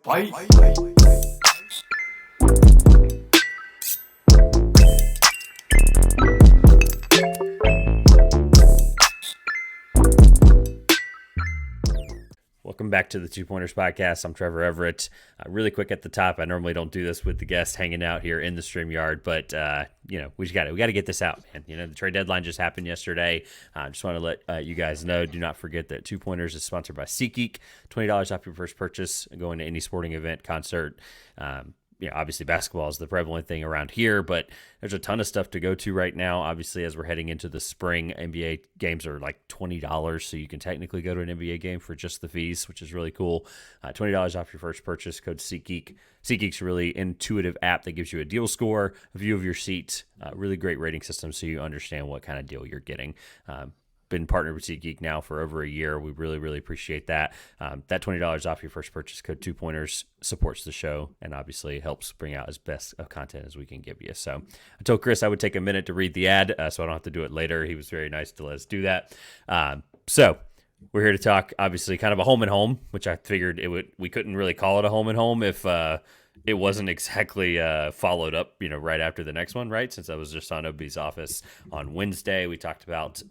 Fight. Welcome back to the Two Pointers podcast. I'm Trevor Everett. Really quick at the top, I normally don't do this with the guests hanging out here in the StreamYard, but we got to get this out, man. The trade deadline just happened yesterday. I just want to let you guys know. Do not forget that Two Pointers is sponsored by SeatGeek. $20 off your first purchase going to any sporting event, concert. Obviously basketball is the prevalent thing around here, but there's a ton of stuff to go to right now. Obviously, as we're heading into the spring, NBA games are like $20, so you can technically go to an NBA game for just the fees, which is really cool. $20 off your first purchase, code SeatGeek. SeatGeek's a really intuitive app that gives you a deal score, a view of your seats, really great rating system so you understand what kind of deal you're getting. Been partnered with SeatGeek now for over a year. We really, really appreciate that. That $20 off your first purchase, code 2pointers, supports the show and obviously helps bring out as best of content as we can give you. So I told Chris I would take a minute to read the ad so I don't have to do it later. He was very nice to let us do that. So we're here to talk, obviously, kind of a home and home, which I figured we couldn't really call it a home and home if it wasn't exactly followed up, right after the next one, right? Since I was just on OB's office on Wednesday, we talked about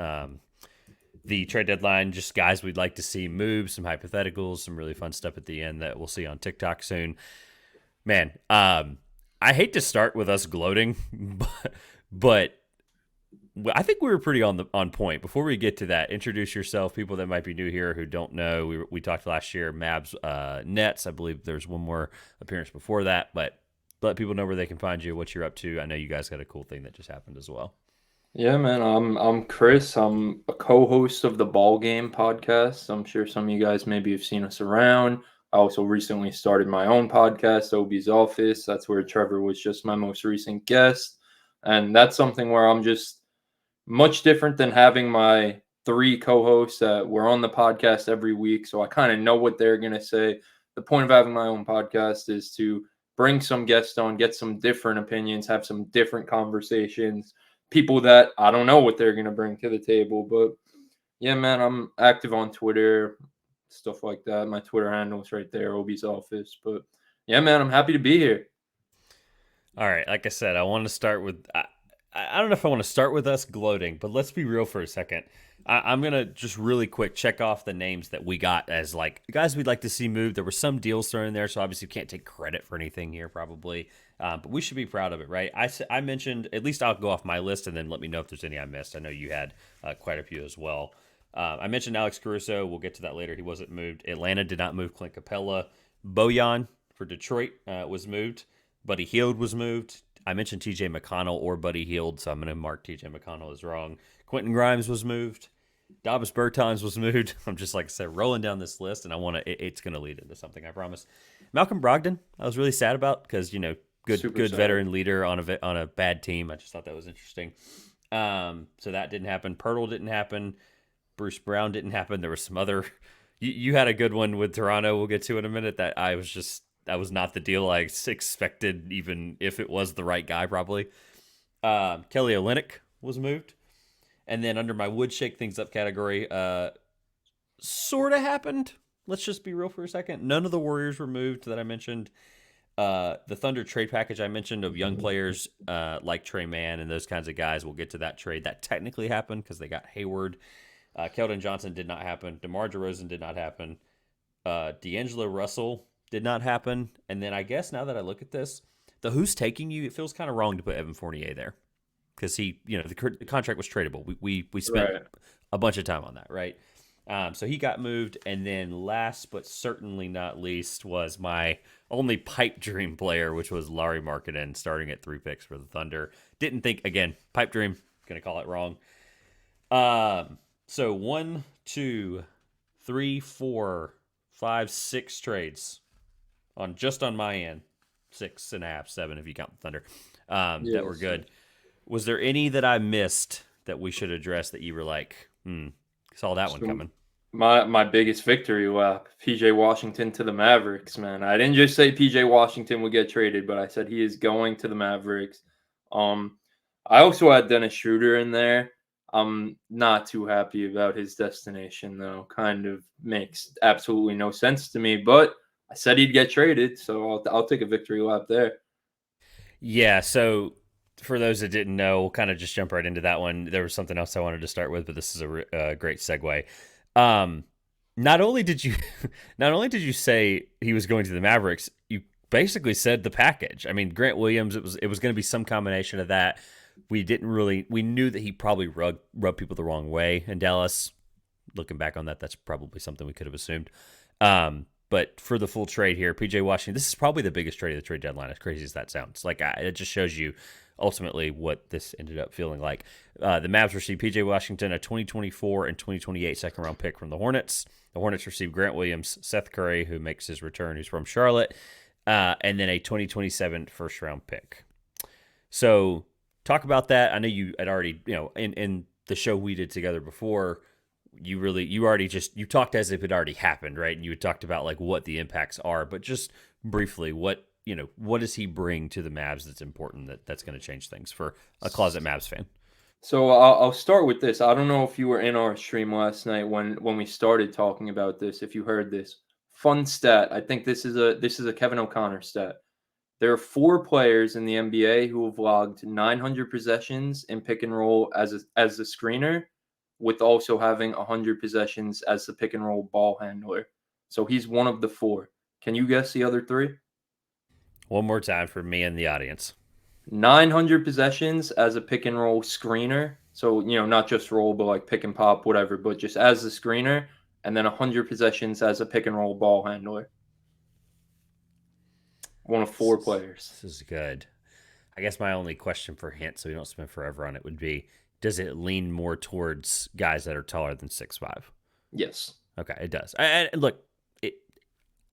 the trade deadline, just guys we'd like to see move, some hypotheticals, some really fun stuff at the end that we'll see on TikTok soon. Man, I hate to start with us gloating, but I think we were pretty on point. Before we get to that, introduce yourself, people that might be new here who don't know. We talked last year, Mavs Nets. I believe there's one more appearance before that, but let people know where they can find you, what you're up to. I know you guys got a cool thing that just happened as well. Yeah, man. I'm Chris. I'm a co-host of the Ball Game podcast. I'm sure some of you guys maybe have seen us around. I also recently started my own podcast, OB's Office. That's where Trevor was just my most recent guest. And that's something where I'm just much different than having my three co-hosts that were on the podcast every week. So I kind of know what they're going to say. The point of having my own podcast is to bring some guests on, get some different opinions, have some different conversations. People that I don't know what they're going to bring to the table. But yeah, man, I'm active on Twitter, stuff like that. My Twitter handle is right there, OB's Office. But yeah, man, I'm happy to be here. All right. Like I said, I want to start with, I don't know if I want to start with us gloating, but let's be real for a second. I'm going to just really quick check off the names that we got as like guys we'd like to see move. There were some deals thrown in there, so obviously you can't take credit for anything here probably. But we should be proud of it, right? I mentioned, at least I'll go off my list and then let me know if there's any I missed. I know you had quite a few as well. I mentioned Alex Caruso. We'll get to that later. He wasn't moved. Atlanta did not move Clint Capella. Bojan for Detroit was moved. Buddy Hield was moved. I mentioned TJ McConnell or Buddy Hield, so I'm going to mark TJ McConnell as wrong. Quentin Grimes was moved. Davis Bertans was moved. I'm just, like I said, rolling down this list, and it's going to lead into something, I promise. Malcolm Brogdon, I was really sad about because, good veteran leader on a bad team. I just thought that was interesting. So that didn't happen. Pirtle didn't happen. Bruce Brown didn't happen. There was some other. You had a good one with Toronto. We'll get to in a minute. That was not the deal I expected, even if it was the right guy. Probably. Kelly Olynyk was moved, and then under my would shake things up category, sort of happened. Let's just be real for a second. None of the Warriors were moved that I mentioned. The Thunder trade package I mentioned of young players like Trey Mann and those kinds of guys, we'll get to that trade. That technically happened because they got Hayward. Keldon Johnson did not happen. DeMar DeRozan did not happen. D'Angelo Russell did not happen. And then I guess now that I look at this, the who's taking you, it feels kind of wrong to put Evan Fournier there because he, the contract was tradable. We spent a bunch of time on that, right? So he got moved, and then last but certainly not least was my only pipe dream player, which was Lauri Markkanen, starting at 3 picks for the Thunder. Didn't think, again, pipe dream, gonna call it wrong. So 1, 2, 3, 4, 5, 6 trades on my end, 6.5, 7 if you count the Thunder, that were good. Was there any that I missed that we should address that you were like, saw that one coming? My biggest victory lap, PJ Washington to the Mavericks, man. I didn't just say PJ Washington would get traded, but I said he is going to the Mavericks. I also had Dennis Schroeder in there. I'm not too happy about his destination, though. Kind of makes absolutely no sense to me. But I said he'd get traded, so I'll take a victory lap there. Yeah, so for those that didn't know, we'll kind of just jump right into that one. There was something else I wanted to start with, but this is a great segue. Um, not only did you, not only did you say he was going to the Mavericks, you basically said the package. I mean, Grant Williams. It was going to be some combination of that. We knew that he probably rubbed people the wrong way in Dallas. Looking back on that, that's probably something we could have assumed. But for the full trade here, PJ Washington, this is probably the biggest trade of the trade deadline, as crazy as that sounds. Like, it just shows you ultimately what this ended up feeling like. The Mavs received PJ Washington, a 2024 and 2028 second round pick from the Hornets. The Hornets received Grant Williams, Seth Curry, who makes his return, who's from Charlotte, and then a 2027 first round pick. So, talk about that. I know you had already, in the show we did together before, you talked as if it already happened, right? And you had talked about like what the impacts are, but just briefly, what does he bring to the Mavs that's important that's going to change things for a closet Mavs fan? So I'll start with this. I don't know if you were in our stream last night when we started talking about this. If you heard this fun stat, I think this is a Kevin O'Connor stat. There are 4 players in the NBA who have logged 900 possessions in pick and roll as a screener, with also having 100 possessions as the pick and roll ball handler. So he's one of the 4. Can you guess the other 3? One more time for me and the audience. 900 possessions as a pick and roll screener. So, not just roll, but like pick and pop, whatever, but just as a screener. And then 100 possessions as a pick and roll ball handler. One of 4 players. This is good. I guess my only question for hint, so we don't spend forever on it, would be: does it lean more towards guys that are taller than 6'5"? Yes. Okay, it does. And look,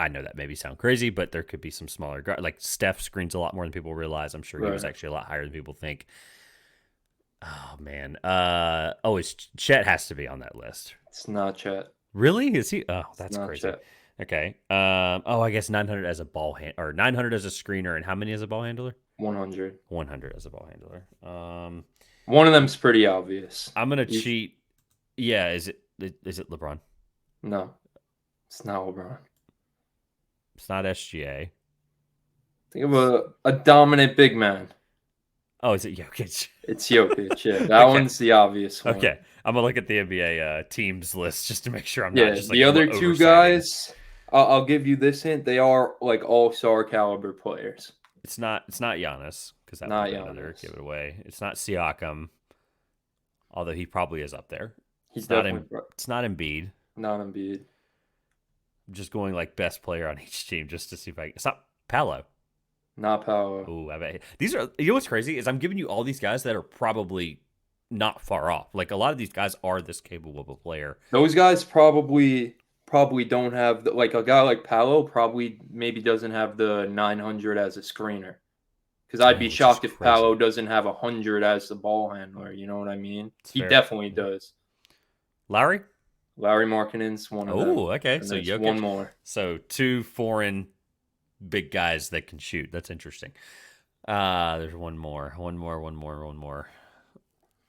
I know that maybe sound crazy, but there could be some smaller guys. Like Steph screens a lot more than people realize. I'm sure he was actually a lot higher than people think. Oh man. It's Chet has to be on that list. It's not Chet. Really? Is he? Oh, that's crazy. Chet. Okay. I guess 900 as a ball hand or 900 as a screener, and how many as a ball handler? 100. 100 as a ball handler. One of them's pretty obvious. I'm gonna cheat. Yeah. Is it LeBron? No, it's not LeBron. It's not SGA. Think of a dominant big man. Oh, is it Jokic? It's Jokic. Yeah, that one's the obvious one. Okay, I'm gonna look at the NBA teams list just to make sure I'm not just the other 2 guys. I'll give you this hint: they are like all-star caliber players. It's not Giannis, because that would be another give it away. It's not Siakam, although he probably is up there. It's not Embiid. Not Embiid. I'm just going like best player on each team just to see if it's not Paolo. Not Paolo. Oh, I bet these are. You know what's crazy is I'm giving you all these guys that are probably not far off. Like a lot of these guys are this capable of a player. Those guys probably don't have like a guy like Paolo probably maybe doesn't have the 900 as a screener. Because I'd be shocked if Paolo doesn't have 100 as the ball handler. You know what I mean? He definitely does. Lauri Markkanen's one of them. Oh, okay. So Jokic. One more. So 2 foreign big guys that can shoot. That's interesting. There's one more. I'm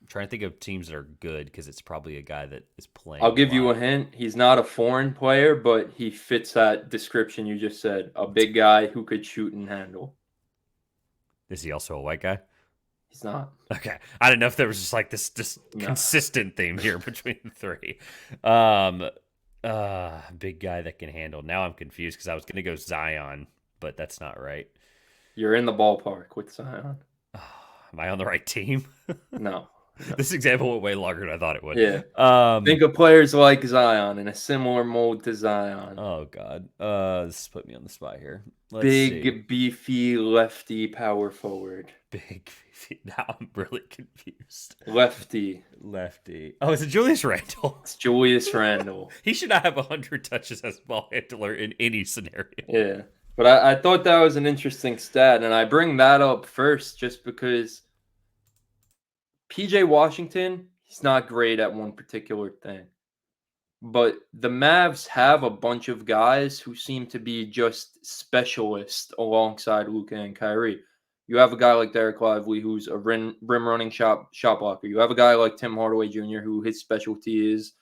trying to think of teams that are good because it's probably a guy that is playing. I'll give you a hint. He's not a foreign player, but he fits that description you just said. A big guy who could shoot and handle. Is he also a white guy? He's not. Okay. I didn't know if there was just like this consistent theme here between the 3. Big guy that can handle. Now I'm confused because I was going to go Zion, but that's not right. You're in the ballpark with Zion. Am I on the right team? No. This example went way longer than I thought it would. Yeah. Think of players like Zion in a similar mold to Zion. Oh, God. This put me on the spot here. Big, beefy, lefty power forward. Big, beefy. Now I'm really confused. Lefty. Oh, is it Julius Randle? It's Julius Randle. He should not have 100 touches as ball handler in any scenario. Yeah. But I thought that was an interesting stat, and I bring that up first just because PJ Washington, he's not great at one particular thing. But the Mavs have a bunch of guys who seem to be just specialists alongside Luka and Kyrie. You have a guy like Derek Lively who's a rim running shot blocker. You have a guy like Tim Hardaway Jr. who his specialty is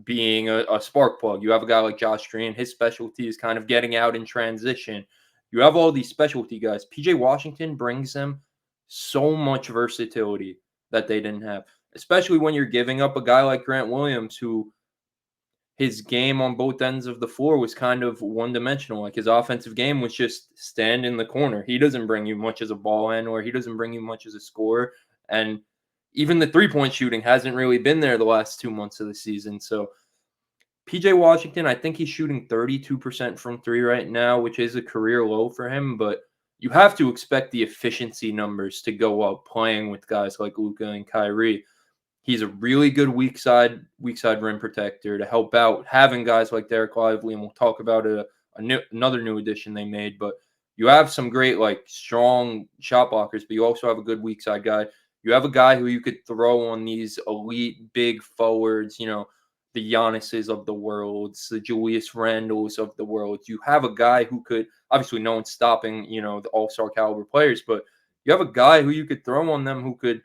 being a spark plug. You have a guy like Josh Green, his specialty is kind of getting out in transition. You have all these specialty guys. PJ Washington brings them so much versatility that they didn't have, especially when you're giving up a guy like Grant Williams, who his game on both ends of the floor was kind of one dimensional. Like his offensive game was just stand in the corner. He doesn't bring you much as a ball handler. He doesn't bring you much as a scorer. And even the 3-point shooting hasn't really been there the last 2 months of the season. So PJ Washington, I think he's shooting 32% from three right now, which is a career low for him. But you have to expect the efficiency numbers to go up playing with guys like Luka and Kyrie. He's a really good weak side rim protector to help out. Having guys like Derek Lively, and we'll talk about another new addition they made. But you have some great, like, strong shot blockers, but you also have a good weak side guy. You have a guy who you could throw on these elite big forwards, the Giannis's of the world, the Julius Randles of the world. You have a guy who could, obviously no one's stopping, the all-star caliber players, but you have a guy who you could throw on them who could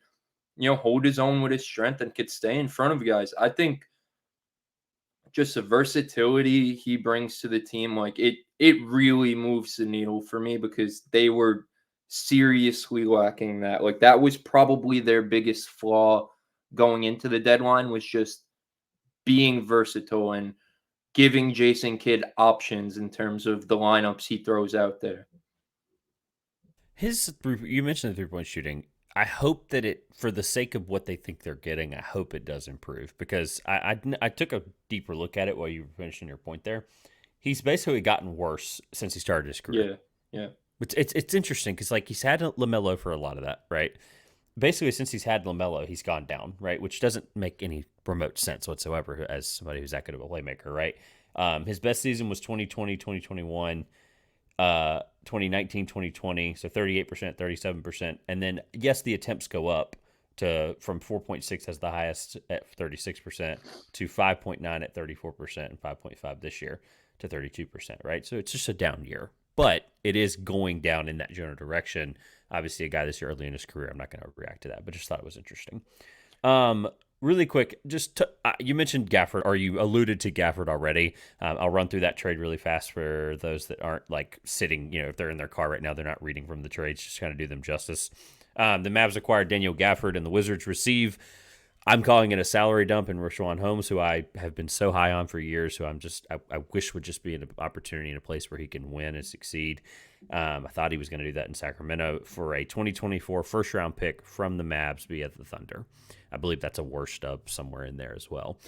hold his own with his strength and could stay in front of guys. I think just the versatility he brings to the team, like it really moves the needle for me because they were seriously lacking that. Like that was probably their biggest flaw going into the deadline, was just being versatile and giving Jason Kidd options in terms of the lineups he throws out there. You mentioned the 3-point shooting. I hope that for the sake of what they think they're getting, I hope it does improve because I took a deeper look at it while you were finishing your point there. He's basically gotten worse since he started his career. Yeah, yeah. It's interesting because like he's had LaMelo for a lot of that, right? Basically, since he's had LaMelo, he's gone down, right? Which doesn't make any remote sense whatsoever as somebody who's that good of a playmaker, right? His best season was 2020, 2021. 2019, 2020, so 38%, 37%. And then, yes, the attempts go up from 4.6 as the highest at 36% to 5.9 at 34% and 5.5 this year to 32%, right? So it's just a down year, but it is going down in that general direction. Obviously, a guy this year early in his career, I'm not going to react to that, but just thought it was interesting. Really quick, you mentioned Gafford, or you alluded to Gafford already. I'll run through that trade really fast for those that aren't like sitting, if they're in their car right now, they're not reading from the trades, just kind of do them justice. The Mavs acquired Daniel Gafford, and the Wizards receive, I'm calling it a salary dump in Rashawn Holmes, who I have been so high on for years, who I wish would just be an opportunity in a place where he can win and succeed. I thought he was going to do that in Sacramento for a 2024 first-round pick from the Mavs via the Thunder. I believe that's a worse stub somewhere in there as well.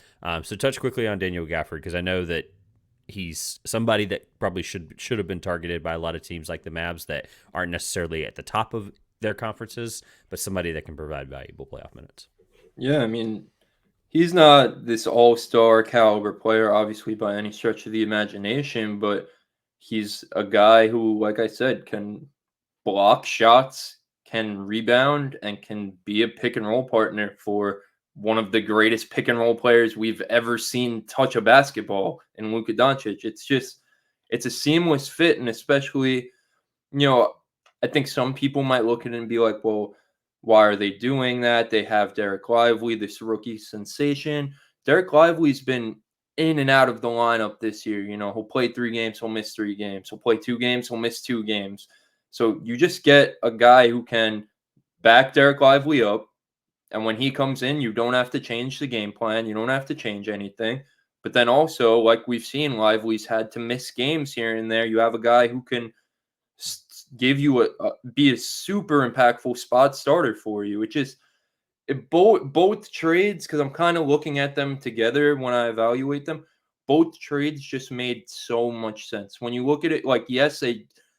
So touch quickly on Daniel Gafford, because I know that he's somebody that probably should have been targeted by a lot of teams like the Mavs that aren't necessarily at the top of their conferences, but somebody that can provide valuable playoff minutes. Yeah, I mean, he's not this all-star caliber player, obviously, by any stretch of the imagination, but he's a guy who, like I said, can block shots, can rebound, and can be a pick and roll partner for one of the greatest pick and roll players we've ever seen touch a basketball in Luka Doncic. It's a seamless fit, and especially, I think some people might look at it and be like, well, why are they doing that? They have Derek Lively, this rookie sensation. Derek Lively's been in and out of the lineup this year. He'll play 3 games, he'll miss 3 games. He'll play 2 games, he'll miss 2 games. So you just get a guy who can back Derek Lively up. And when he comes in, you don't have to change the game plan. You don't have to change anything. But then also, like we've seen, Lively's had to miss games here and there. You have a guy who can give you be a super impactful spot starter for you, which is both trades, because I'm kind of looking at them together when I evaluate them. Both trades just made so much sense when you look at it. Like, yes,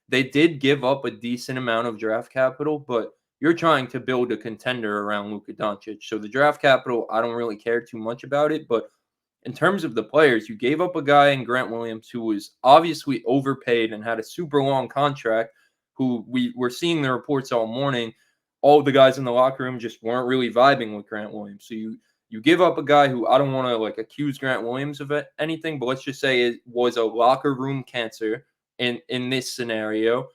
they did give up a decent amount of draft capital, but you're trying to build a contender around Luka Doncic. So the draft capital, I don't really care too much about it, but in terms of the players, you gave up a guy in Grant Williams who was obviously overpaid and had a super long contract, who we were seeing the reports all morning. All the guys in the locker room just weren't really vibing with Grant Williams. So you give up a guy who, I don't want to like accuse Grant Williams of anything, but let's just say it was a locker room cancer in this scenario.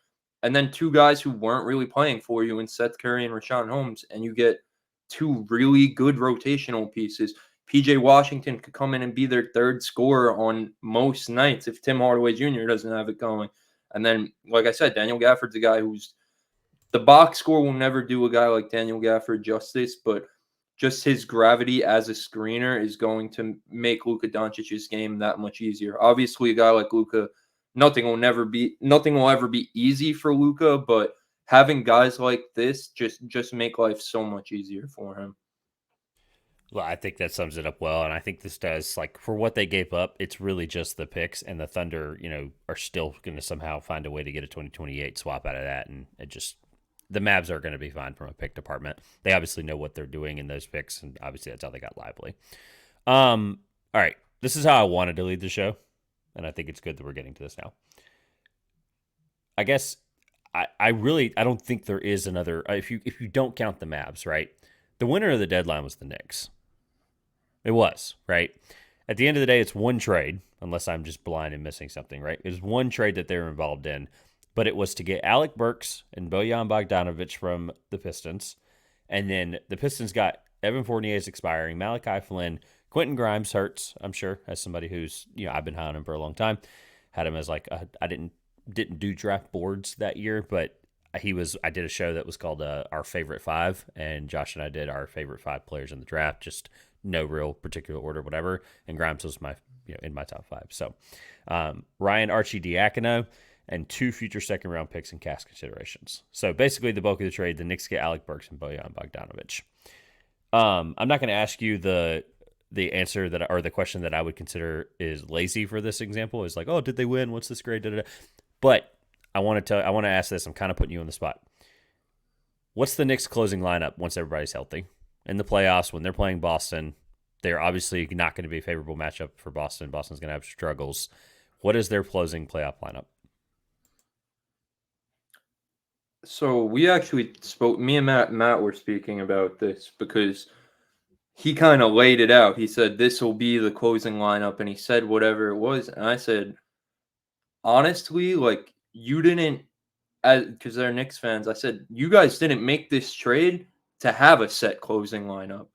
And then 2 guys who weren't really playing for you in Seth Curry and Rashawn Holmes, and you get 2 really good rotational pieces. PJ Washington could come in and be their third scorer on most nights if Tim Hardaway Jr. doesn't have it going. And then, like I said, Daniel Gafford's a guy who's the box score will never do a guy like Daniel Gafford justice, but just his gravity as a screener is going to make Luka Doncic's game that much easier. Obviously, a guy like Luka, nothing will ever be easy for Luka, but having guys like this just make life so much easier for him. Well, I think that sums it up well, and I think this does, like, for what they gave up, it's really just the picks, and the Thunder, are still going to somehow find a way to get a 2028 swap out of that, and it just the Mavs are going to be fine from a pick department. They obviously know what they're doing in those picks, and obviously that's how they got Lively. All right, this is how I wanted to lead the show, and I think it's good that we're getting to this now. I guess I don't think there is another. If you don't count the Mavs, right? The winner of the deadline was the Knicks. It was, right? At the end of the day, it's one trade, unless I'm just blind and missing something, right? It was one trade that they were involved in, but it was to get Alec Burks and Bojan Bogdanovic from the Pistons. And then the Pistons got Evan Fournier's expiring, Malachi Flynn, Quentin Grimes hurts, I'm sure, as somebody who's, I've been high on him for a long time. Had him as I didn't do draft boards that year, but I did a show that was called Our Favorite Five, and Josh and I did our favorite 5 players in the draft, just no real particular order, whatever. And Grimes was in my top 5. So Ryan Arcidiacono and 2 future second round picks and cash considerations. So basically, the bulk of the trade, the Knicks get Alec Burks and Bojan Bogdanovic. I'm not going to ask you the answer or the question that I would consider is lazy for this example. Is like, oh, did they win? What's this grade? Da-da-da. But I want to ask this. I'm kind of putting you on the spot. What's the Knicks closing lineup once everybody's healthy? In the playoffs, when they're playing Boston, they're obviously not going to be a favorable matchup for Boston. Boston's going to have struggles. What is their closing playoff lineup? So we actually spoke. Me and Matt were speaking about this because he kind of laid it out. He said this will be the closing lineup, and he said whatever it was, and I said, honestly, like you didn't, because they're Knicks fans. I said you guys didn't make this trade to have a set closing lineup.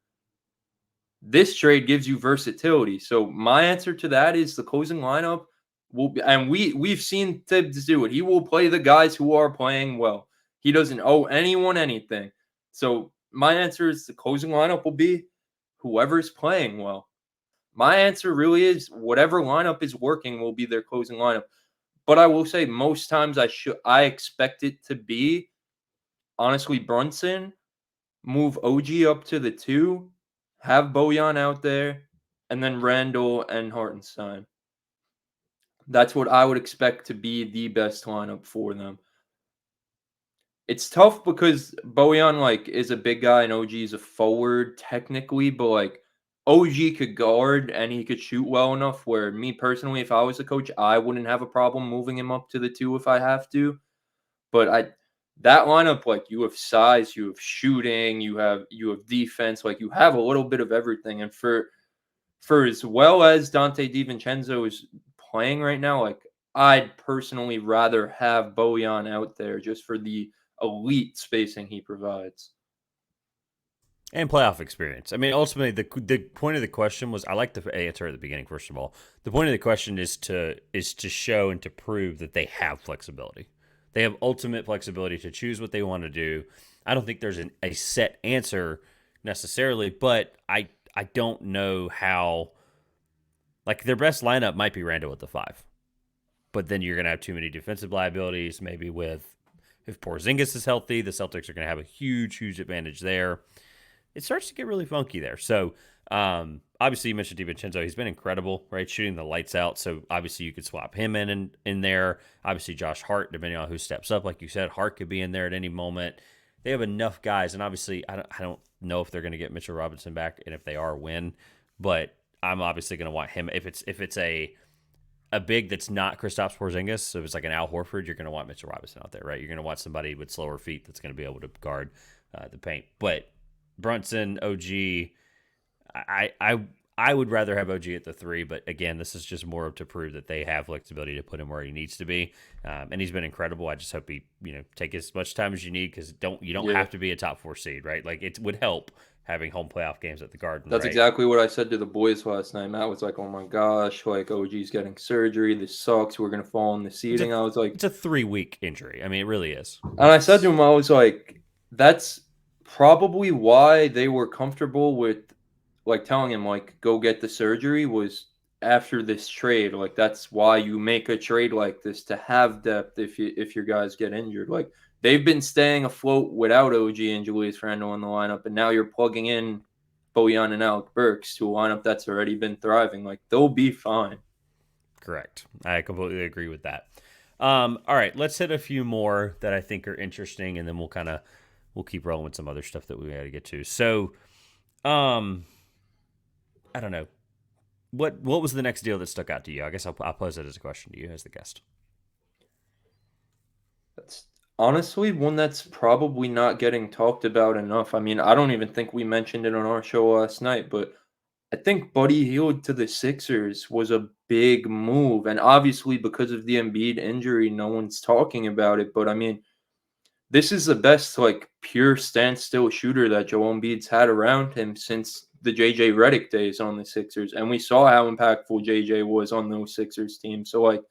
This trade gives you versatility. So my answer to that is the closing lineup will be, and we've seen Tibbs do it. He will play the guys who are playing well. He doesn't owe anyone anything. So my answer is the closing lineup will be whoever's playing well. My answer really is whatever lineup is working will be their closing lineup. But I will say most times I expect it to be honestly Brunson, move OG up to the 2, have Bojan out there, and then Randall and Hartenstein. That's what I would expect to be the best lineup for them. It's tough because Bojan is a big guy and OG is a forward technically, but OG could guard and he could shoot well enough where me personally, if I was a coach, I wouldn't have a problem moving him up to the 2 if I have to. But that lineup, you have size, you have shooting, you have defense, you have a little bit of everything. And for as well as Dante DiVincenzo is playing right now, I'd personally rather have Bojan out there just for the elite spacing he provides. And playoff experience. I mean, ultimately, the point of the question was, I like the answer at the beginning. First of all, the point of the question is to show and to prove that they have flexibility. They have ultimate flexibility to choose what they want to do. I don't think there's a set answer necessarily, but I don't know how. Their best lineup might be Randall at the 5, but then you're going to have too many defensive liabilities. Maybe if Porzingis is healthy, the Celtics are going to have a huge advantage there. It starts to get really funky there. So, obviously, you mentioned DiVincenzo. He's been incredible, right? Shooting the lights out. So, obviously, you could swap him in there. Obviously, Josh Hart, depending on who steps up. Like you said, Hart could be in there at any moment. They have enough guys. And obviously, I don't know if they're going to get Mitchell Robinson back and if they are, when. But I'm obviously going to want him. If it's a big that's not Kristaps Porzingis, so if it's like an Al Horford, you're going to want Mitchell Robinson out there, right? You're going to want somebody with slower feet that's going to be able to guard the paint. But Brunson, OG, I would rather have OG at the 3, but again, this is just more to prove that they have flexibility to put him where he needs to be, and he's been incredible. I just hope he take as much time as you need, because you don't have to be a top 4 seed, right? It would help having home playoff games at the Garden, That's right? exactly what I said to the boys last night. Matt was like, "Oh my gosh, like OG's getting surgery. This sucks. We're gonna fall in the It's a seating." I was like, it's a 3 week injury. I mean, it really is. and I said to It's him, I was like, "That's probably why they were comfortable with like telling him like go get the surgery was after this trade. Like that's why you make a trade like this to have depth if your guys get injured. Like they've been staying afloat without OG and Julius Randle in the lineup, and now you're plugging in Bojan and Alec Burks to a lineup that's already been thriving. Like they'll be fine." correct. I completely agree with that. All right, let's hit a few more that I think are interesting, and then we'll keep rolling with some other stuff that we got to get to. So, um, I don't know what was the next deal that stuck out to you. I guess I'll pose it as a question to you as the guest. That's honestly one that's probably not getting talked about enough. I mean, I don't even think we mentioned it on our show last night, but I think Buddy Hield to the Sixers was a big move. And obviously, because of the Embiid injury, no one's talking about it. But I mean, this is the best, like, pure standstill shooter that Joel Embiid's had around him since the JJ Redick days on the Sixers. And we saw how impactful JJ was on those Sixers teams. So, like,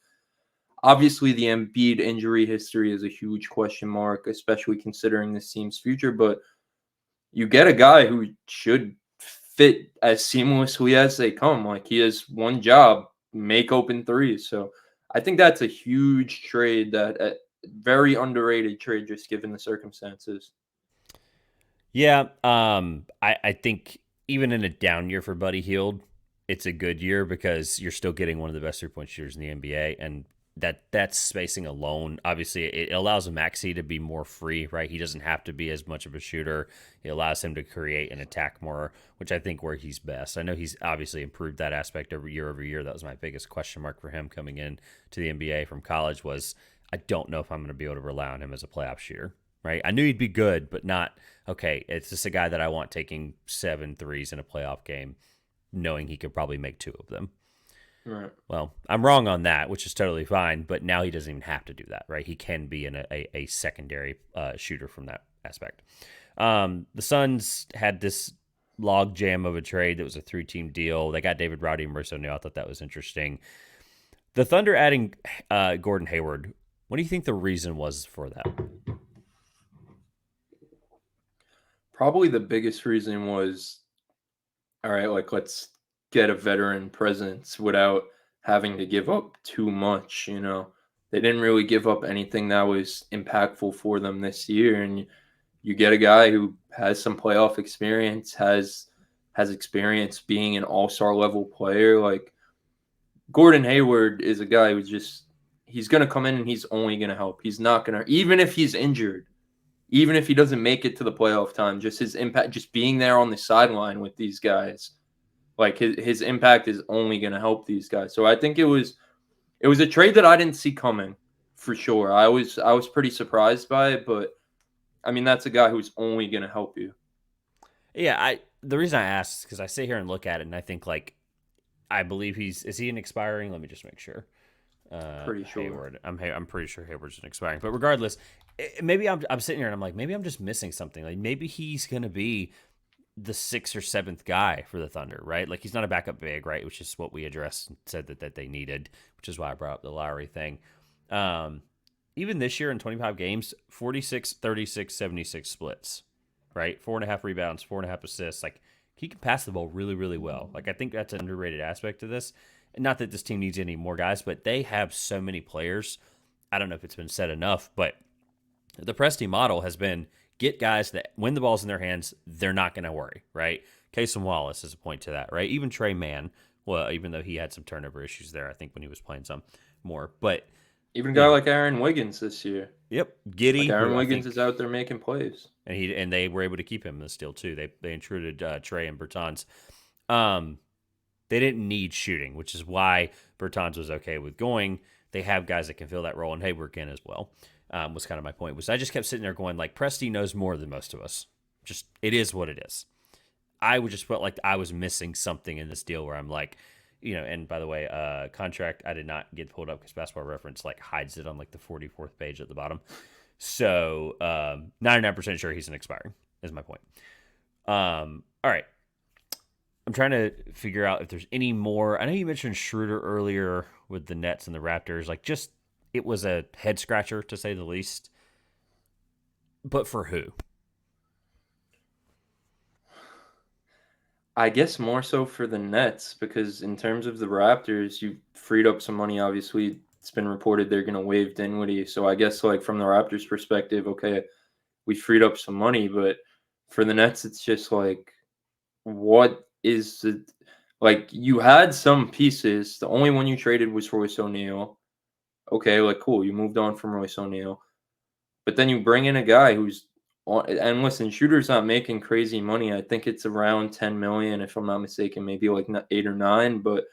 obviously, the Embiid injury history is a huge question mark, especially considering this team's future. But you get a guy who should fit as seamlessly as they come. Like he has one job, make open threes. So I think that's a huge trade that very underrated trade just given the circumstances. Yeah, I think even in a down year for Buddy Hield, it's a good year because you're still getting one of the best 3 point shooters in the NBA, and that spacing alone, obviously, it allows Maxey to be more free, right? He doesn't have to be as much of a shooter. It allows him to create and attack more, which I think where he's best. I know he's obviously improved that aspect every year over year. That was my biggest question mark for him coming in to the NBA from college was I don't know if I'm going to be able to rely on him as a playoff shooter, right? I knew he'd be good, but not okay. It's just a guy that I want taking 7 threes in a playoff game, knowing he could probably make two of them. Right. Well, I'm wrong on that, which is totally fine. But now he doesn't even have to do that, right? He can be a secondary shooter from that aspect. The Suns had this log jam of a trade that was a 3 team deal. They got David Roddy and Maurice O'Neal. I thought that was interesting. The Thunder adding Gordon Hayward. What do you think the reason was for that? Probably the biggest reason was all right, like let's get a veteran presence without having to give up too much, you know. They didn't really give up anything that was impactful for them this year, and you get a guy who has some playoff experience, has experience being an all-star level player. Like Gordon Hayward is a guy who's just he's going to come in and he's only going to help. He's not going to even if he's injured, even if he doesn't make it to the playoff time, just his impact just being there on the sideline with these guys. Like his impact is only going to help these guys. So I think it was a trade that I didn't see coming for sure. I was pretty surprised by it, but I mean that's a guy who's only going to help you. Yeah, I the reason I asked is because I sit here and look at it and I think like I believe he's is he an expiring? Let me just make sure. Pretty sure. Hayward. I'm pretty sure Hayward's an expiring. But regardless, maybe I'm sitting here and I'm like maybe I'm just missing something. Like maybe he's gonna be the sixth or seventh guy for the Thunder, right? Like he's not a backup big, right? Which is what we addressed and said that they needed, which is why I brought up the Lowry thing. Um, Even this year in 25 games, 46, 36, 76 splits, right? 4.5 rebounds, 4.5 assists. Like he can pass the ball really, really well. Like I think that's an underrated aspect of this. And not that this team needs any more guys, but they have so many players. I don't know if it's been said enough, but the Presti model has been get guys that when the ball's in their hands, they're not going to worry, right? Casey Wallace is a point to that, right? Even Trey Mann, well, even though he had some turnover issues there, I think when he was playing some more, but Even a you guy know, like Aaron Wiggins this year. yep, Like Giddy, Aaron who I Wiggins is think, out there making plays. and they were able to keep him in the steal too. They intruded Trey and Bertans. Um, they didn't need shooting, which is why Bertans was okay with going. They have guys that can fill that role, and Hayward can as well. Was kind of my point. Was I just kept sitting there going like Presti knows more than most of us. Just it is what it is. I would just felt like I was missing something in this deal where I'm like, and by the way, contract I did not get pulled up because Basketball Reference like hides it on like the 44th page at the bottom. So 99% sure he's an expiring is my point. All right. I'm trying to figure out if there's any more. I know you mentioned Schroeder earlier with the Nets and the Raptors. Like, just it was a head scratcher to say the least. But for who? I guess more so for the Nets because in terms of the Raptors, you freed up some money. Obviously, it's been reported they're going to waive Dinwiddie. So I guess like from the Raptors' perspective, okay, we freed up some money, but for the Nets, it's just like, what is it? Like you had some pieces. The only one you traded was Royce O'Neal. Okay, like cool, you moved on from Royce O'Neal, but then you bring in a guy who's and listen, Shooter's not making crazy money. I think it's around 10 million, if I'm not mistaken, maybe like 8 or 9. But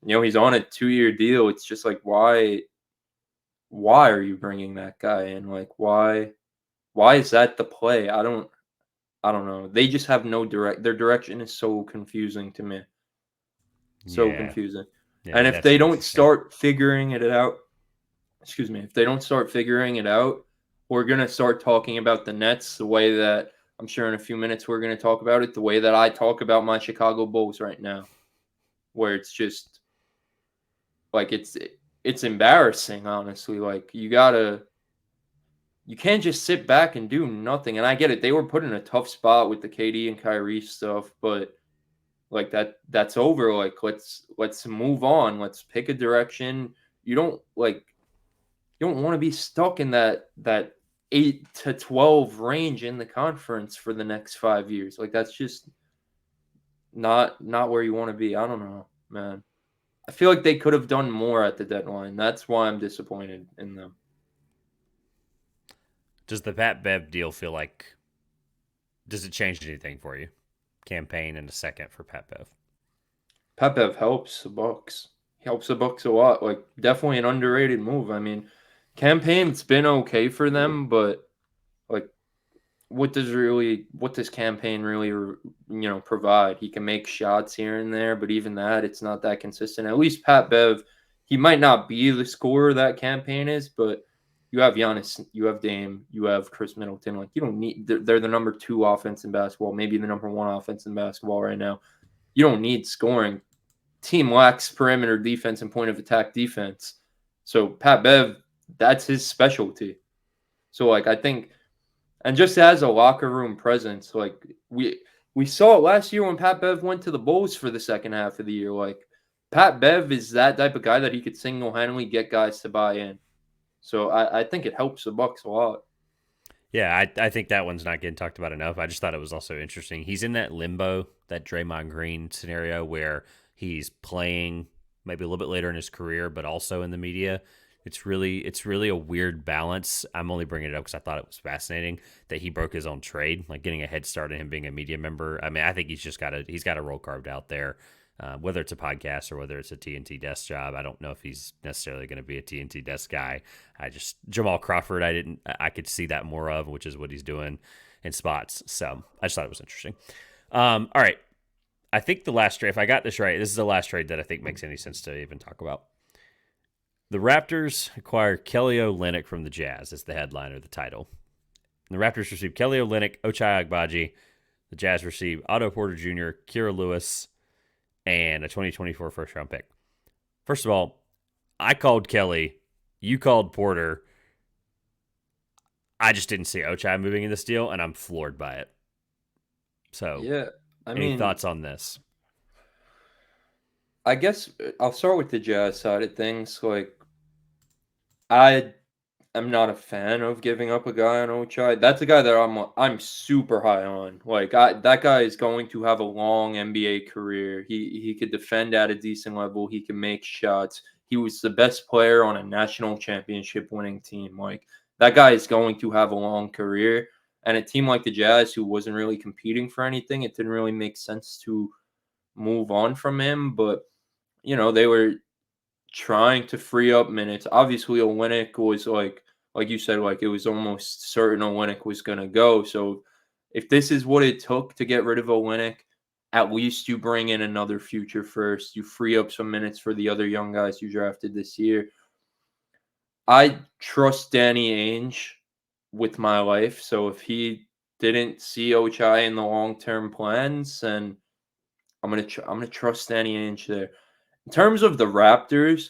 he's on a 2-year deal. It's just like why are you bringing that guy in? Like why is that the play? I don't know. They just have no their direction is so confusing to me. So Yeah. confusing. Yeah, And if that's they don't interesting. start figuring it out, excuse me, if they don't start figuring it out, we're going to start talking about the Nets the way that I'm sure in a few minutes we're going to talk about it the way that I talk about my Chicago Bulls right now, where it's just like it's embarrassing, honestly. Like you can't just sit back and do nothing. And I get it. They were put in a tough spot with the KD and Kyrie stuff, but like that's over. Like let's move on. Let's pick a direction. You don't like you don't want to be stuck in that 8 to 12 range in the conference for the next 5 years. Like that's just not where you want to be. I don't know, man. I feel like they could have done more at the deadline. That's why I'm disappointed in them. Does the Pat Bev deal feel like, does it change anything for you? Campaign in a second for Pat Bev. Pepev helps the Bucks. He helps the Bucks a lot. Like definitely an underrated move. I mean, campaign's been okay for them, but like what does campaign really provide? He can make shots here and there, but even that it's not that consistent. At least Pat Bev, he might not be the scorer that campaign is, but you have Giannis, you have Dame, you have Chris Middleton. Like you don't need they're the number 2 offense in basketball, maybe the number 1 offense in basketball right now. You don't need scoring. Team lacks perimeter defense and point of attack defense. So Pat Bev, that's his specialty. So like I think and just as a locker room presence, like we saw it last year when Pat Bev went to the Bulls for the second half of the year. Like Pat Bev is that type of guy that he could single handedly get guys to buy in. So I think it helps the Bucks a lot. Yeah, I think that one's not getting talked about enough. I just thought it was also interesting. He's in that limbo, that Draymond Green scenario where he's playing maybe a little bit later in his career, but also in the media. It's really a weird balance. I'm only bringing it up because I thought it was fascinating that he broke his own trade, like getting a head start on him being a media member. I mean, I think he's got a role carved out there. Whether it's a podcast or whether it's a TNT desk job, I don't know if he's necessarily going to be a TNT desk guy. Jamal Crawford, I could see that more of, which is what he's doing in spots. So I just thought it was interesting. All right, I think the last trade, if I got this right, this is the last trade that I think makes any sense to even talk about. The Raptors acquire Kelly Olynyk from the Jazz as the headline or the title. And the Raptors receive Kelly Olynyk, Ochai Agbaji. The Jazz receive Otto Porter Jr., Kira Lewis, and a 2024 first round pick. First of all, I called Kelly, you called Porter. I just didn't see Ochai moving in this deal, and I'm floored by it. So, Yeah, I any mean, thoughts on this? I guess I'll start with the Jazz side of things. Like I am not a fan of giving up a guy on Ochai. That's a guy that I'm super high on. Like that guy is going to have a long NBA career. He could defend at a decent level. He can make shots. He was the best player on a national championship winning team. Like that guy is going to have a long career. And a team like the Jazz, who wasn't really competing for anything, it didn't really make sense to move on from him. But they were trying to free up minutes. Obviously, Olynyk was like you said, like it was almost certain Olynyk was gonna go. So if this is what it took to get rid of Olynyk, at least you bring in another future first. You free up some minutes for the other young guys you drafted this year. I trust Danny Ainge with my life. So if he didn't see Ochai in the long-term plans, and I'm gonna trust any inch there. In terms of the Raptors,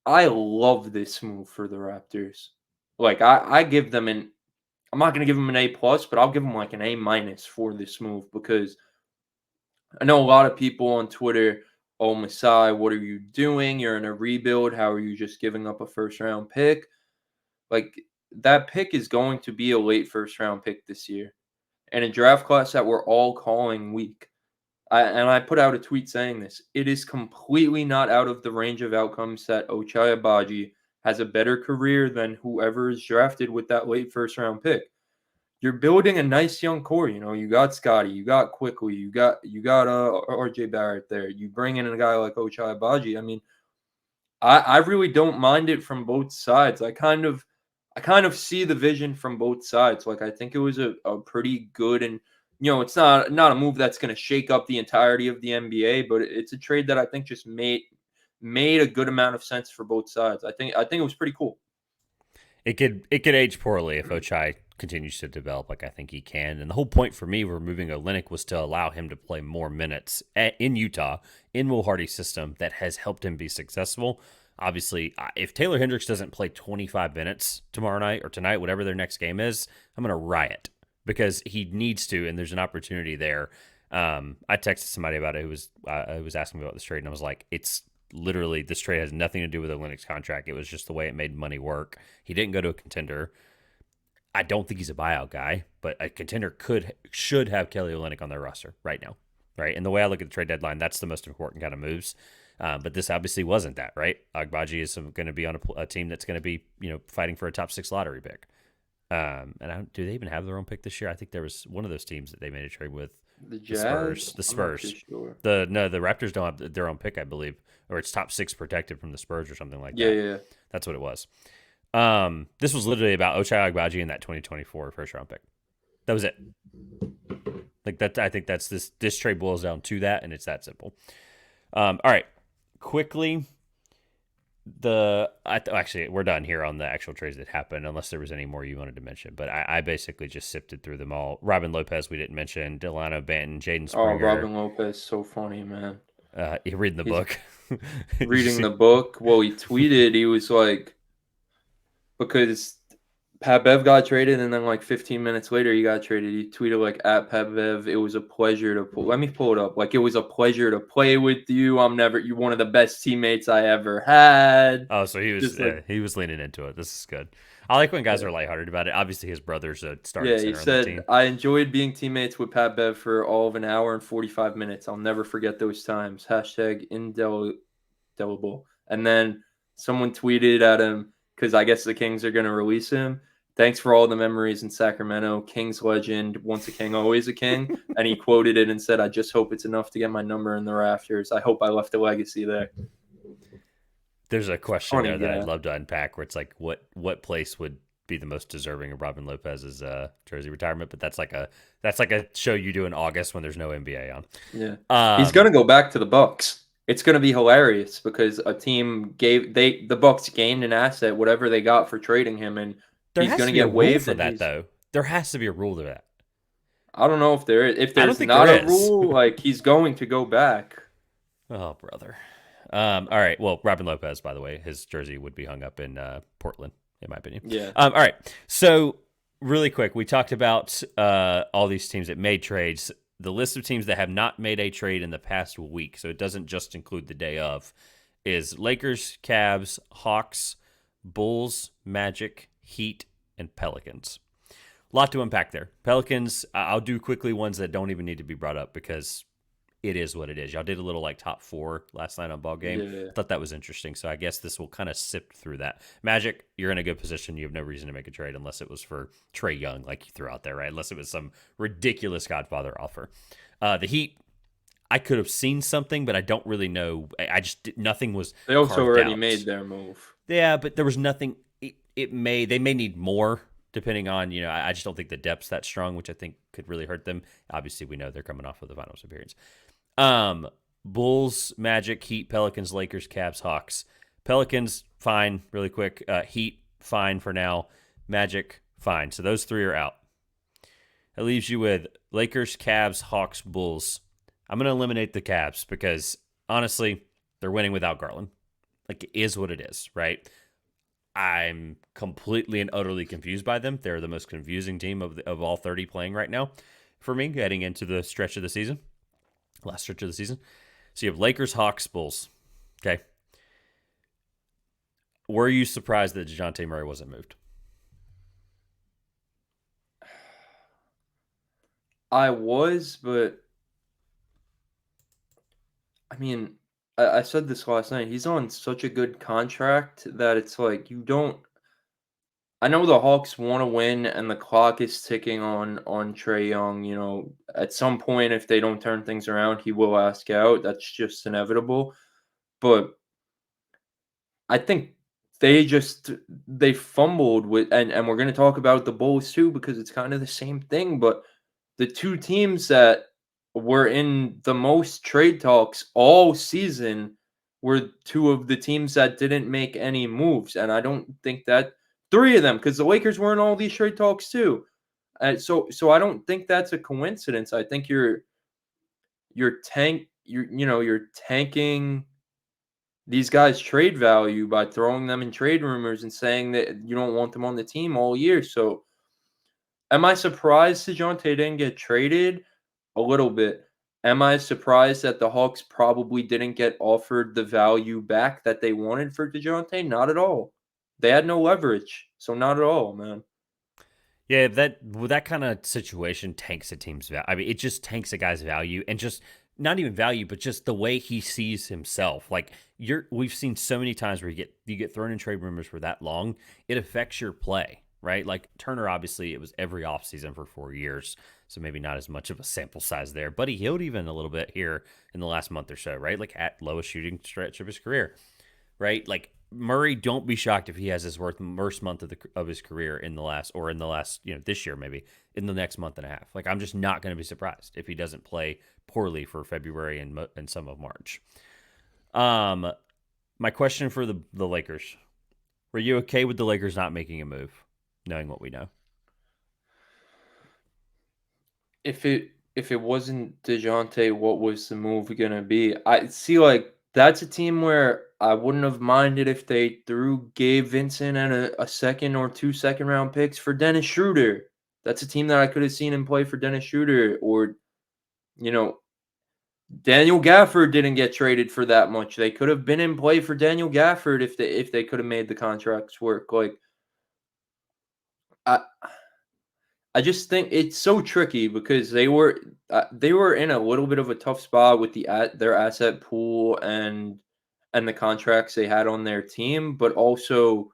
I love this move for the Raptors. Like I give them an I'm not gonna give them an A plus, but I'll give them like an A minus for this move because I know a lot of people on Twitter, oh Masai, what are you doing? You're in a rebuild. How are you just giving up a first round pick? Like that pick is going to be a late first round pick this year. And a draft class that we're all calling weak. I put out a tweet saying this. It is completely not out of the range of outcomes that Ochai Agbaji has a better career than whoever is drafted with that late first round pick. You're building a nice young core. You know, you got Scotty, you got Quickly, you got RJ Barrett there. You bring in a guy like Ochai Agbaji. I mean, I really don't mind it from both sides. I kind of see the vision from both sides. Like I think it was a pretty good and it's not a move that's going to shake up the entirety of the NBA, but it's a trade that I think just made a good amount of sense for both sides. I think it was pretty cool. It could age poorly if Ochai continues to develop like I think he can. And the whole point for me removing Olynyk was to allow him to play more minutes in Utah, in Will Hardy's system that has helped him be successful. Obviously, if Taylor Hendricks doesn't play 25 minutes tomorrow night or tonight, whatever their next game is, I'm going to riot because he needs to, and there's an opportunity there. I texted somebody about it who was asking me about this trade, and I was like, it's literally this trade has nothing to do with Olynyk's contract. It was just the way it made money work. He didn't go to a contender. I don't think he's a buyout guy, but a contender should have Kelly Olynyk on their roster right now, right? And the way I look at the trade deadline, that's the most important kind of moves. But this obviously wasn't that, right? Agbaji is going to be on a team that's going to be, fighting for a top 6 lottery pick. Do they even have their own pick this year? I think there was one of those teams that they made a trade with. The Jazz, the Spurs. Sure. The Raptors don't have their own pick, I believe, or it's top 6 protected from the Spurs or something like that. Yeah. That's what it was. This was literally about Ochai Agbaji and that 2024 first round pick. That was it. Like that, I think that's this trade boils down to that, and it's that simple. All right, quickly. Actually, we're done here on the actual trades that happened, unless there was any more you wanted to mention. But I basically just sifted through them all. Robin Lopez, we didn't mention. Delano Banton, Jaden Springer. Oh, Robin Lopez, so funny, man. You reading the book? Reading the book. Well, he tweeted. He was like, because Pat Bev got traded, and then like 15 minutes later, he got traded. He tweeted like at Pat Bev, it was a pleasure to let me pull it up. Like it was a pleasure to play with you. You're one of the best teammates I ever had. Oh, so he was he was leaning into it. This is good. I like when guys are lighthearted about it. Obviously, his brother's a starting center he on the said, team. I enjoyed being teammates with Pat Bev for all of an hour and 45 minutes. I'll never forget those times. # indelible. And then someone tweeted at him, because I guess the Kings are going to release him. Thanks for all the memories in Sacramento. Kings legend, once a king, always a king. And he quoted it and said, I just hope it's enough to get my number in the rafters. I hope I left a legacy there. There's a question there that I'd love to unpack where it's like, what place would be the most deserving of Robin Lopez's jersey retirement? But that's like a show you do in August when there's no NBA on. Yeah, he's gonna go back to the Bucks. It's gonna be hilarious because a team the Bucks gained an asset, whatever they got for trading him, and he's gonna get waived for that though. There has to be a rule to that. I don't know if there's not a rule. Like he's going to go back. Oh, brother. All right. Well, Robin Lopez, by the way, his jersey would be hung up in Portland, in my opinion. Yeah. All right. So, really quick, we talked about all these teams that made trades. The list of teams that have not made a trade in the past week, so it doesn't just include the day of, is Lakers, Cavs, Hawks, Bulls, Magic, Heat, and Pelicans. A lot to unpack there. Pelicans, I'll do quickly ones that don't even need to be brought up because it is what it is. Y'all did a little like top 4 last night on Ball Game. Yeah. I thought that was interesting. So I guess this will kind of sift through that. Magic, you're in a good position. You have no reason to make a trade unless it was for Trae Young, like you threw out there, right? Unless it was some ridiculous Godfather offer. The Heat, I could have seen something, but I don't really know. Nothing was. They also already out. Made their move. Yeah, but there was nothing. They may need more. Depending on, I just don't think the depth's that strong, which I think could really hurt them. Obviously, we know they're coming off of the finals appearance. Bulls, Magic, Heat, Pelicans, Lakers, Cavs, Hawks. Pelicans, fine, really quick. Heat, fine for now. Magic, fine. So those 3 are out. That leaves you with Lakers, Cavs, Hawks, Bulls. I'm going to eliminate the Cavs because honestly, they're winning without Garland. Like, it is what it is, right? I'm completely and utterly confused by them. They're the most confusing team of all 30 playing right now for me, heading into the stretch of the season, last stretch of the season. So you have Lakers, Hawks, Bulls. Okay. Were you surprised that DeJounte Murray wasn't moved? I was, but I mean, I said this last night. He's on such a good contract that it's like you don't. I know the Hawks want to win, and the clock is ticking on Trey Young. You know, at some point, if they don't turn things around, he will ask out. That's just inevitable. But I think they fumbled with, and we're going to talk about the Bulls too because it's kind of the same thing. But the two teams that were in the most trade talks all season were two of the teams that didn't make any moves, and I don't think that three of them because the Lakers were in all these trade talks too. So I don't think that's a coincidence. I think you're tanking these guys' trade value by throwing them in trade rumors and saying that you don't want them on the team all year. So am I surprised DeJounte didn't get traded? A little bit. Am I surprised that the Hawks probably didn't get offered the value back that they wanted for DeJounte? Not at all. They had no leverage, so not at all, man. Yeah, that kind of situation tanks a team's value. I mean, it just tanks a guy's value and just not even value, but just the way he sees himself. Like we've seen so many times where you get thrown in trade rumors for that long, it affects your play, right? Like Turner, obviously, it was every offseason for 4 years, so maybe not as much of a sample size there, but he healed even a little bit here in the last month or so, right? Like at lowest shooting stretch of his career, right? Like Murray, don't be shocked if he has his worst month of his career in the last this year maybe in the next month and a half. Like I'm just not going to be surprised if he doesn't play poorly for February and some of March. My question for the Lakers: were you okay with the Lakers not making a move, knowing what we know? If it wasn't DeJounte, what was the move gonna be? I see like that's a team where I wouldn't have minded if they threw Gabe Vincent and a second or 2 second round picks for Dennis Schroeder. That's a team that I could have seen him play for Dennis Schroeder, or you know, Daniel Gafford didn't get traded for that much. They could have been in play for Daniel Gafford if they could have made the contracts work. Like I I just think it's so tricky because they were in a little bit of a tough spot with their asset pool and the contracts they had on their team, but also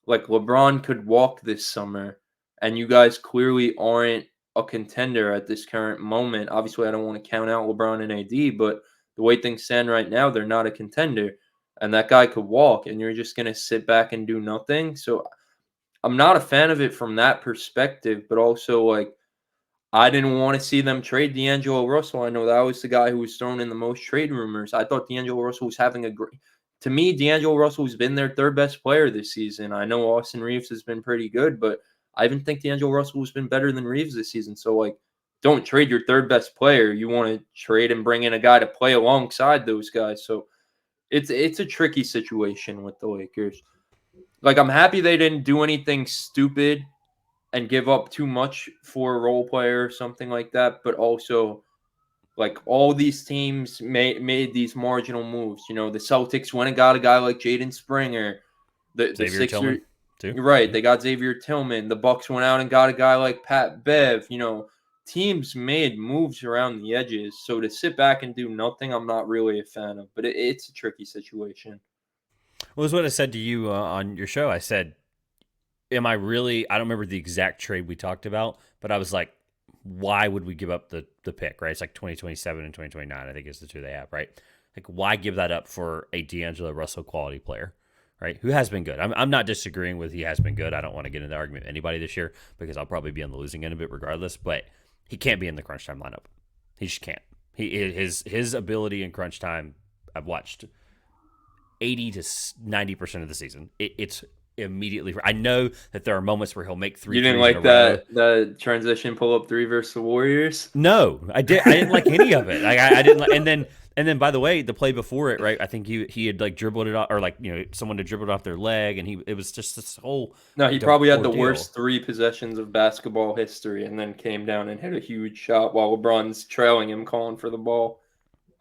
like LeBron could walk this summer, and you guys clearly aren't a contender at this current moment. Obviously, I don't want to count out LeBron and AD, but the way things stand right now, they're not a contender, and that guy could walk, and you're just gonna sit back and do nothing. So I'm not a fan of it from that perspective, but also like I didn't want to see them trade D'Angelo Russell. I know that was the guy who was thrown in the most trade rumors. I thought D'Angelo Russell was having a great. To me, D'Angelo Russell has been their third best player this season. I know Austin Reeves has been pretty good, but I even think D'Angelo Russell has been better than Reeves this season. So like, don't trade your third best player. You want to trade and bring in a guy to play alongside those guys. So it's a tricky situation with the Lakers. Like I'm happy they didn't do anything stupid and give up too much for a role player or something like that, but also like all these teams made these marginal moves. You know, the Celtics went and got a guy like Jaden Springer. The Xavier Sixers, Tillman, too. right? Yeah. They got Xavier Tillman. The Bucks went out and got a guy like Pat Bev. You know, teams made moves around the edges. So to sit back and do nothing, I'm not really a fan of. But it's a tricky situation. Well, that's what I said to you on your show. I said, am I really? I don't remember the exact trade we talked about, but I was like, why would we give up the pick? Right? It's like 2027 and 2029. I think is the two they have. Right? Like, why give that up for a D'Angelo Russell quality player? Right? Who has been good? I'm not disagreeing with he has been good. I don't want to get into the argument with anybody this year because I'll probably be on the losing end of it regardless. But he can't be in the crunch time lineup. He just can't. His ability in crunch time. I've watched 80 to 90% of the season. It's immediately. I know that there are moments where he'll make three You didn't threes in a like row. that transition pull up three versus the Warriors? No, I didn't like any of it. I didn't like, and then by the way, the play before it, right? I think he had like dribbled it off, or like someone had dribbled off their leg, and it was just this whole No, he probably had the ordeal. worst three possessions of basketball history, and then came down and hit a huge shot while LeBron's trailing him, calling for the ball.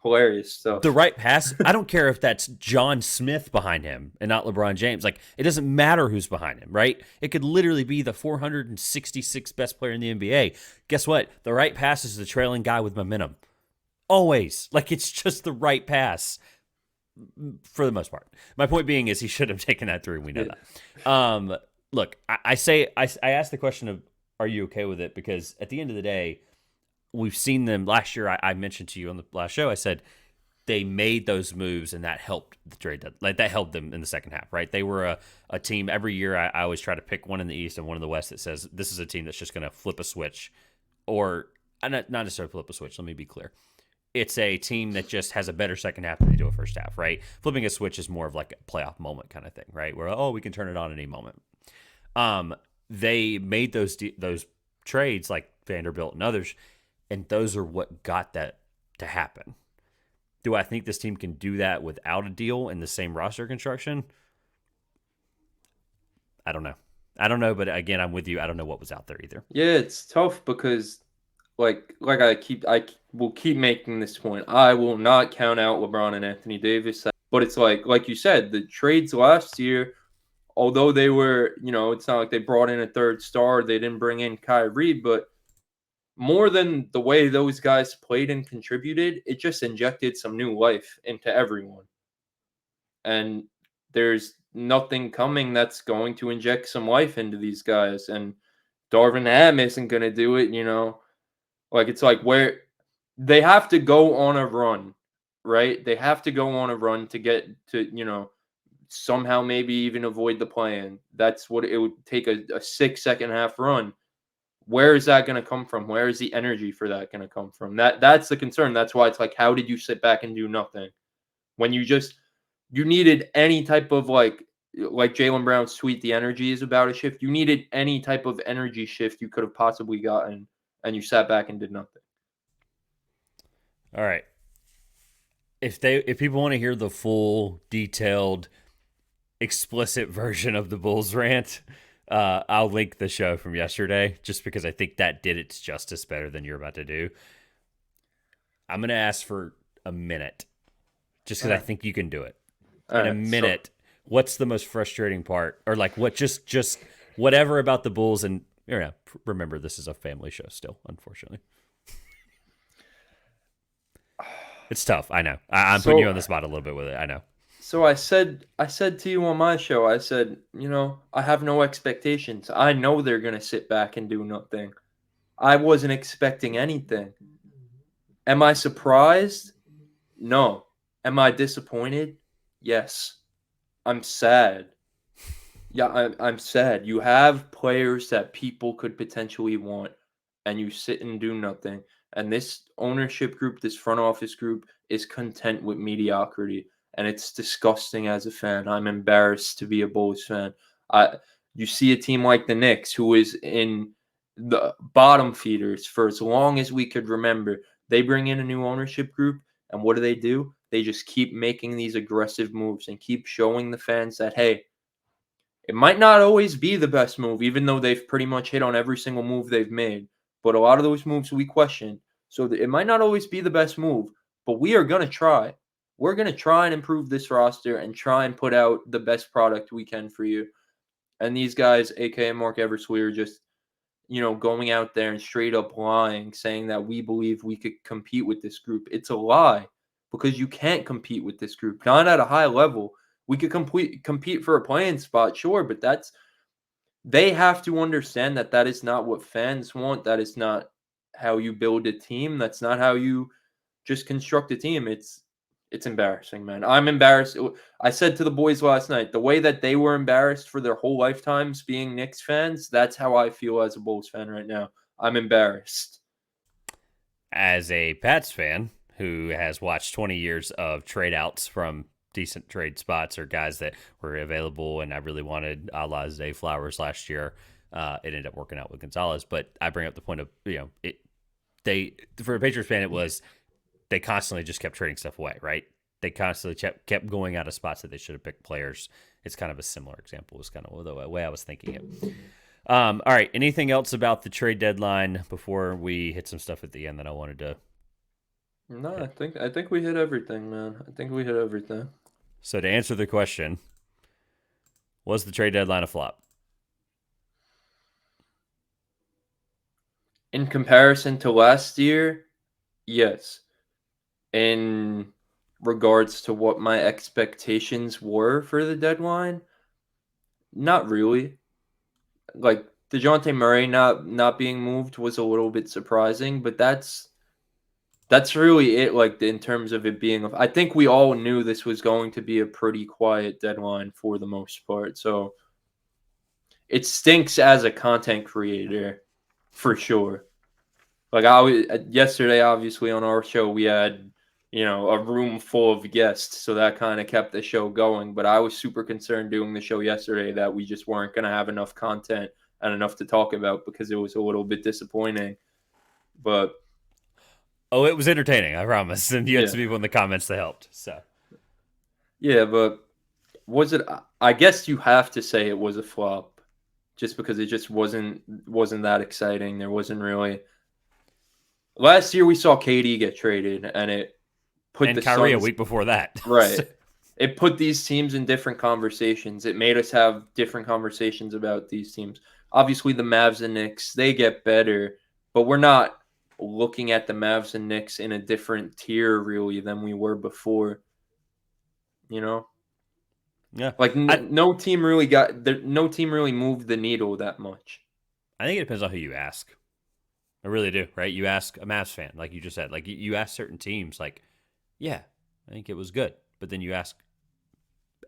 Hilarious The stuff. right pass. I don't care if that's John Smith behind him and not LeBron James. Like it doesn't matter who's behind him, right? It could literally be the 466th best player in the NBA. Guess what? The right pass is the trailing guy with momentum. Always. Like it's just the right pass for the most part. My point being is he should have taken that three. We know that. Look, I asked the question of are you okay with it? Because at the end of the day, we've seen them last year. I mentioned to you on the last show, I said they made those moves and that helped the trade. Like that helped them in the second half, right? They were a team every year. I always try to pick one in the East and one in the West that says this is a team that's just going to flip a switch or not necessarily flip a switch. Let me be clear. It's a team that just has a better second half than they do a first half, right? Flipping a switch is more of like a playoff moment kind of thing, right? Where, oh, we can turn it on at any moment. They made those trades like Vanderbilt and others, and those are what got that to happen. Do I think this team can do that without a deal in the same roster construction? I don't know. But again, I'm with you. I don't know what was out there either. Yeah, it's tough because like I will keep making this point. I will not count out LeBron and Anthony Davis, but it's like you said, the trades last year, although they were, it's not like they brought in a third star, they didn't bring in Kyrie, but more than the way those guys played and contributed, it just injected some new life into everyone. And there's nothing coming that's going to inject some life into these guys. And Darvin Ham isn't going to do it. Like it's like where they have to go on a run, right? They have to go on a run to get to, somehow maybe even avoid the play-in. That's what it would take, a 6 second half run. Where is that going to come from? Where is the energy for that going to come from? That's the concern. That's why it's like, how did you sit back and do nothing when you needed any type of like Jaylen Brown's tweet, the energy is about a shift. You needed any type of energy shift you could have possibly gotten, and you sat back and did nothing. All right. If people want to hear the full, detailed, explicit version of the Bulls rant, I'll link the show from yesterday just because I think that did its justice better than you're about to do. I'm going to ask for a minute just because I think you can do it. In a minute, what's the most frustrating part? Or like what just whatever about the Bulls and remember this is a family show still, unfortunately. It's tough. I know. I'm putting you on the spot a little bit with it. I know. So I said to you on my show, I said, I have no expectations. I know they're going to sit back and do nothing. I wasn't expecting anything. Am I surprised? No. Am I disappointed? Yes. I'm sad. Yeah, I'm sad. You have players that people could potentially want, and you sit and do nothing. And this ownership group, this front office group, is content with mediocrity. And it's disgusting as a fan. I'm embarrassed to be a Bulls fan. You see a team like the Knicks, who is in the bottom feeders for as long as we could remember. They bring in a new ownership group, and what do? They just keep making these aggressive moves and keep showing the fans that, hey, it might not always be the best move, even though they've pretty much hit on every single move they've made. But a lot of those moves we question. So it might not always be the best move, but we are going to try. We're going to try and improve this roster and try and put out the best product we can for you. And these guys, a.k.a. Mark Eversole, are just, going out there and straight up lying, saying that we believe we could compete with this group. It's a lie because you can't compete with this group, not at a high level. We could compete for a playing spot, sure, but they have to understand that is not what fans want. That is not how you build a team. That's not how you just construct a team. It's embarrassing, man. I'm embarrassed. I said to the boys last night, the way that they were embarrassed for their whole lifetimes being Knicks fans, that's how I feel as a Bulls fan right now. I'm embarrassed. As a Pats fan who has watched 20 years of trade outs from decent trade spots or guys that were available, and I really wanted a la Zay Flowers last year. It ended up working out with Gonzalez, but I bring up the point of they for a Patriots fan, it was they constantly just kept trading stuff away, right? They constantly kept going out of spots that they should have picked players. It's kind of a similar example. Was kind of the way I was thinking it. All right. Anything else about the trade deadline before we hit some stuff at the end that I wanted to No, hit? I think we hit everything, man. I think we hit everything. So to answer the question, was the trade deadline a flop? In comparison to last year, yes. In regards to what my expectations were for the deadline, not really. Like DeJounte Murray not being moved was a little bit surprising, but that's really it. Like in terms of it being, I think we all knew this was going to be a pretty quiet deadline for the most part. So it stinks as a content creator, for sure. Like yesterday, obviously on our show we had a room full of guests, so that kind of kept the show going. But I was super concerned doing the show yesterday that we just weren't going to have enough content and enough to talk about because it was a little bit disappointing. But Oh, it was entertaining, I promise. And you had yeah, some people in the comments that helped. So yeah. But was it? I guess you have to say it was a flop, just because it just wasn't that exciting. There wasn't really. Last year we saw KD get traded, and it put and the Kyrie a Suns week before that. right. It put these teams in different conversations. It made us have different conversations about these teams. Obviously, the Mavs and Knicks, they get better, but we're not looking at the Mavs and Knicks in a different tier really than we were before. You know, Yeah, like I no team really no team really moved the needle that much. I think it depends on who you ask. I really do, right? You ask a Mavs fan, like you just said, like you ask certain teams, like, yeah, I think it was good. But then you ask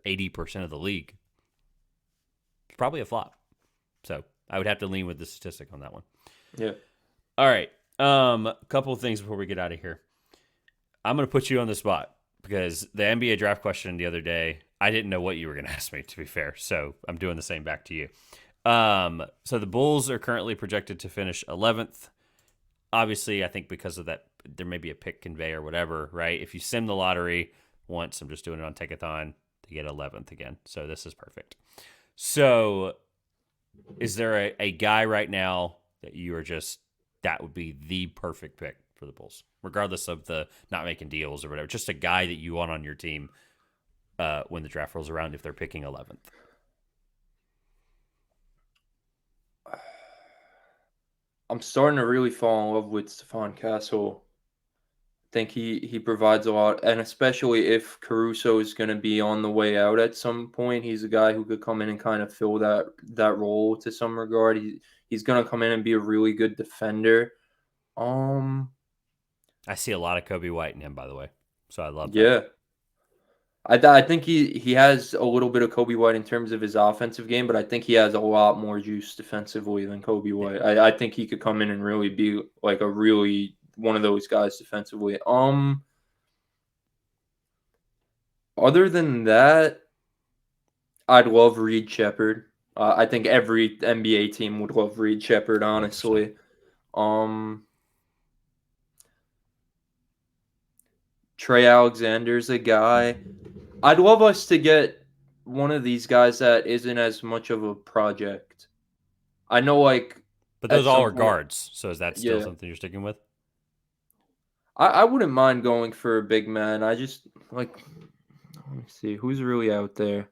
80% of the league, it's probably a flop. So I would have to lean with the statistic on that one. Yeah. All right. A couple of things before we get out of here. I'm going to put you on the spot because the NBA draft question the other day, I didn't know what you were going to ask me, to be fair. So I'm doing the same back to you. So the Bulls are currently projected to finish 11th. Obviously, I think because of that, there may be a pick convey or whatever, right? If you sim the lottery once, I'm just doing it on Take-a-thon, they get 11th again. So this is perfect. So is there a guy right now that you are just, that would be the perfect pick for the Bulls, regardless of the not making deals or whatever? Just a guy that you want on your team when the draft rolls around if they're picking 11th. I'm starting to really fall in love with Stephon Castle. I think he provides a lot, and especially if Caruso is going to be on the way out at some point, he's a guy who could come in and kind of fill that role to some regard. He's going to come in and be a really good defender. Um, I see a lot of Kobe White in him, by the way. So I love that. yeah, I think he has a little bit of Kobe White in terms of his offensive game, but I think he has a lot more juice defensively than Kobe Yeah. White. I think he could come in and really be like a really one of those guys defensively. Other than that, I'd love Reed Shepherd. I think every NBA team would love Reed Shepherd, 100%. honestly. Um, Trey Alexander's a guy. I'd love us to get one of these guys that isn't as much of a project. I know, like, But those at all some are point, guards. So is that still yeah, something you're sticking with? I wouldn't mind going for a big man. I just, like, let me see, who's really out there?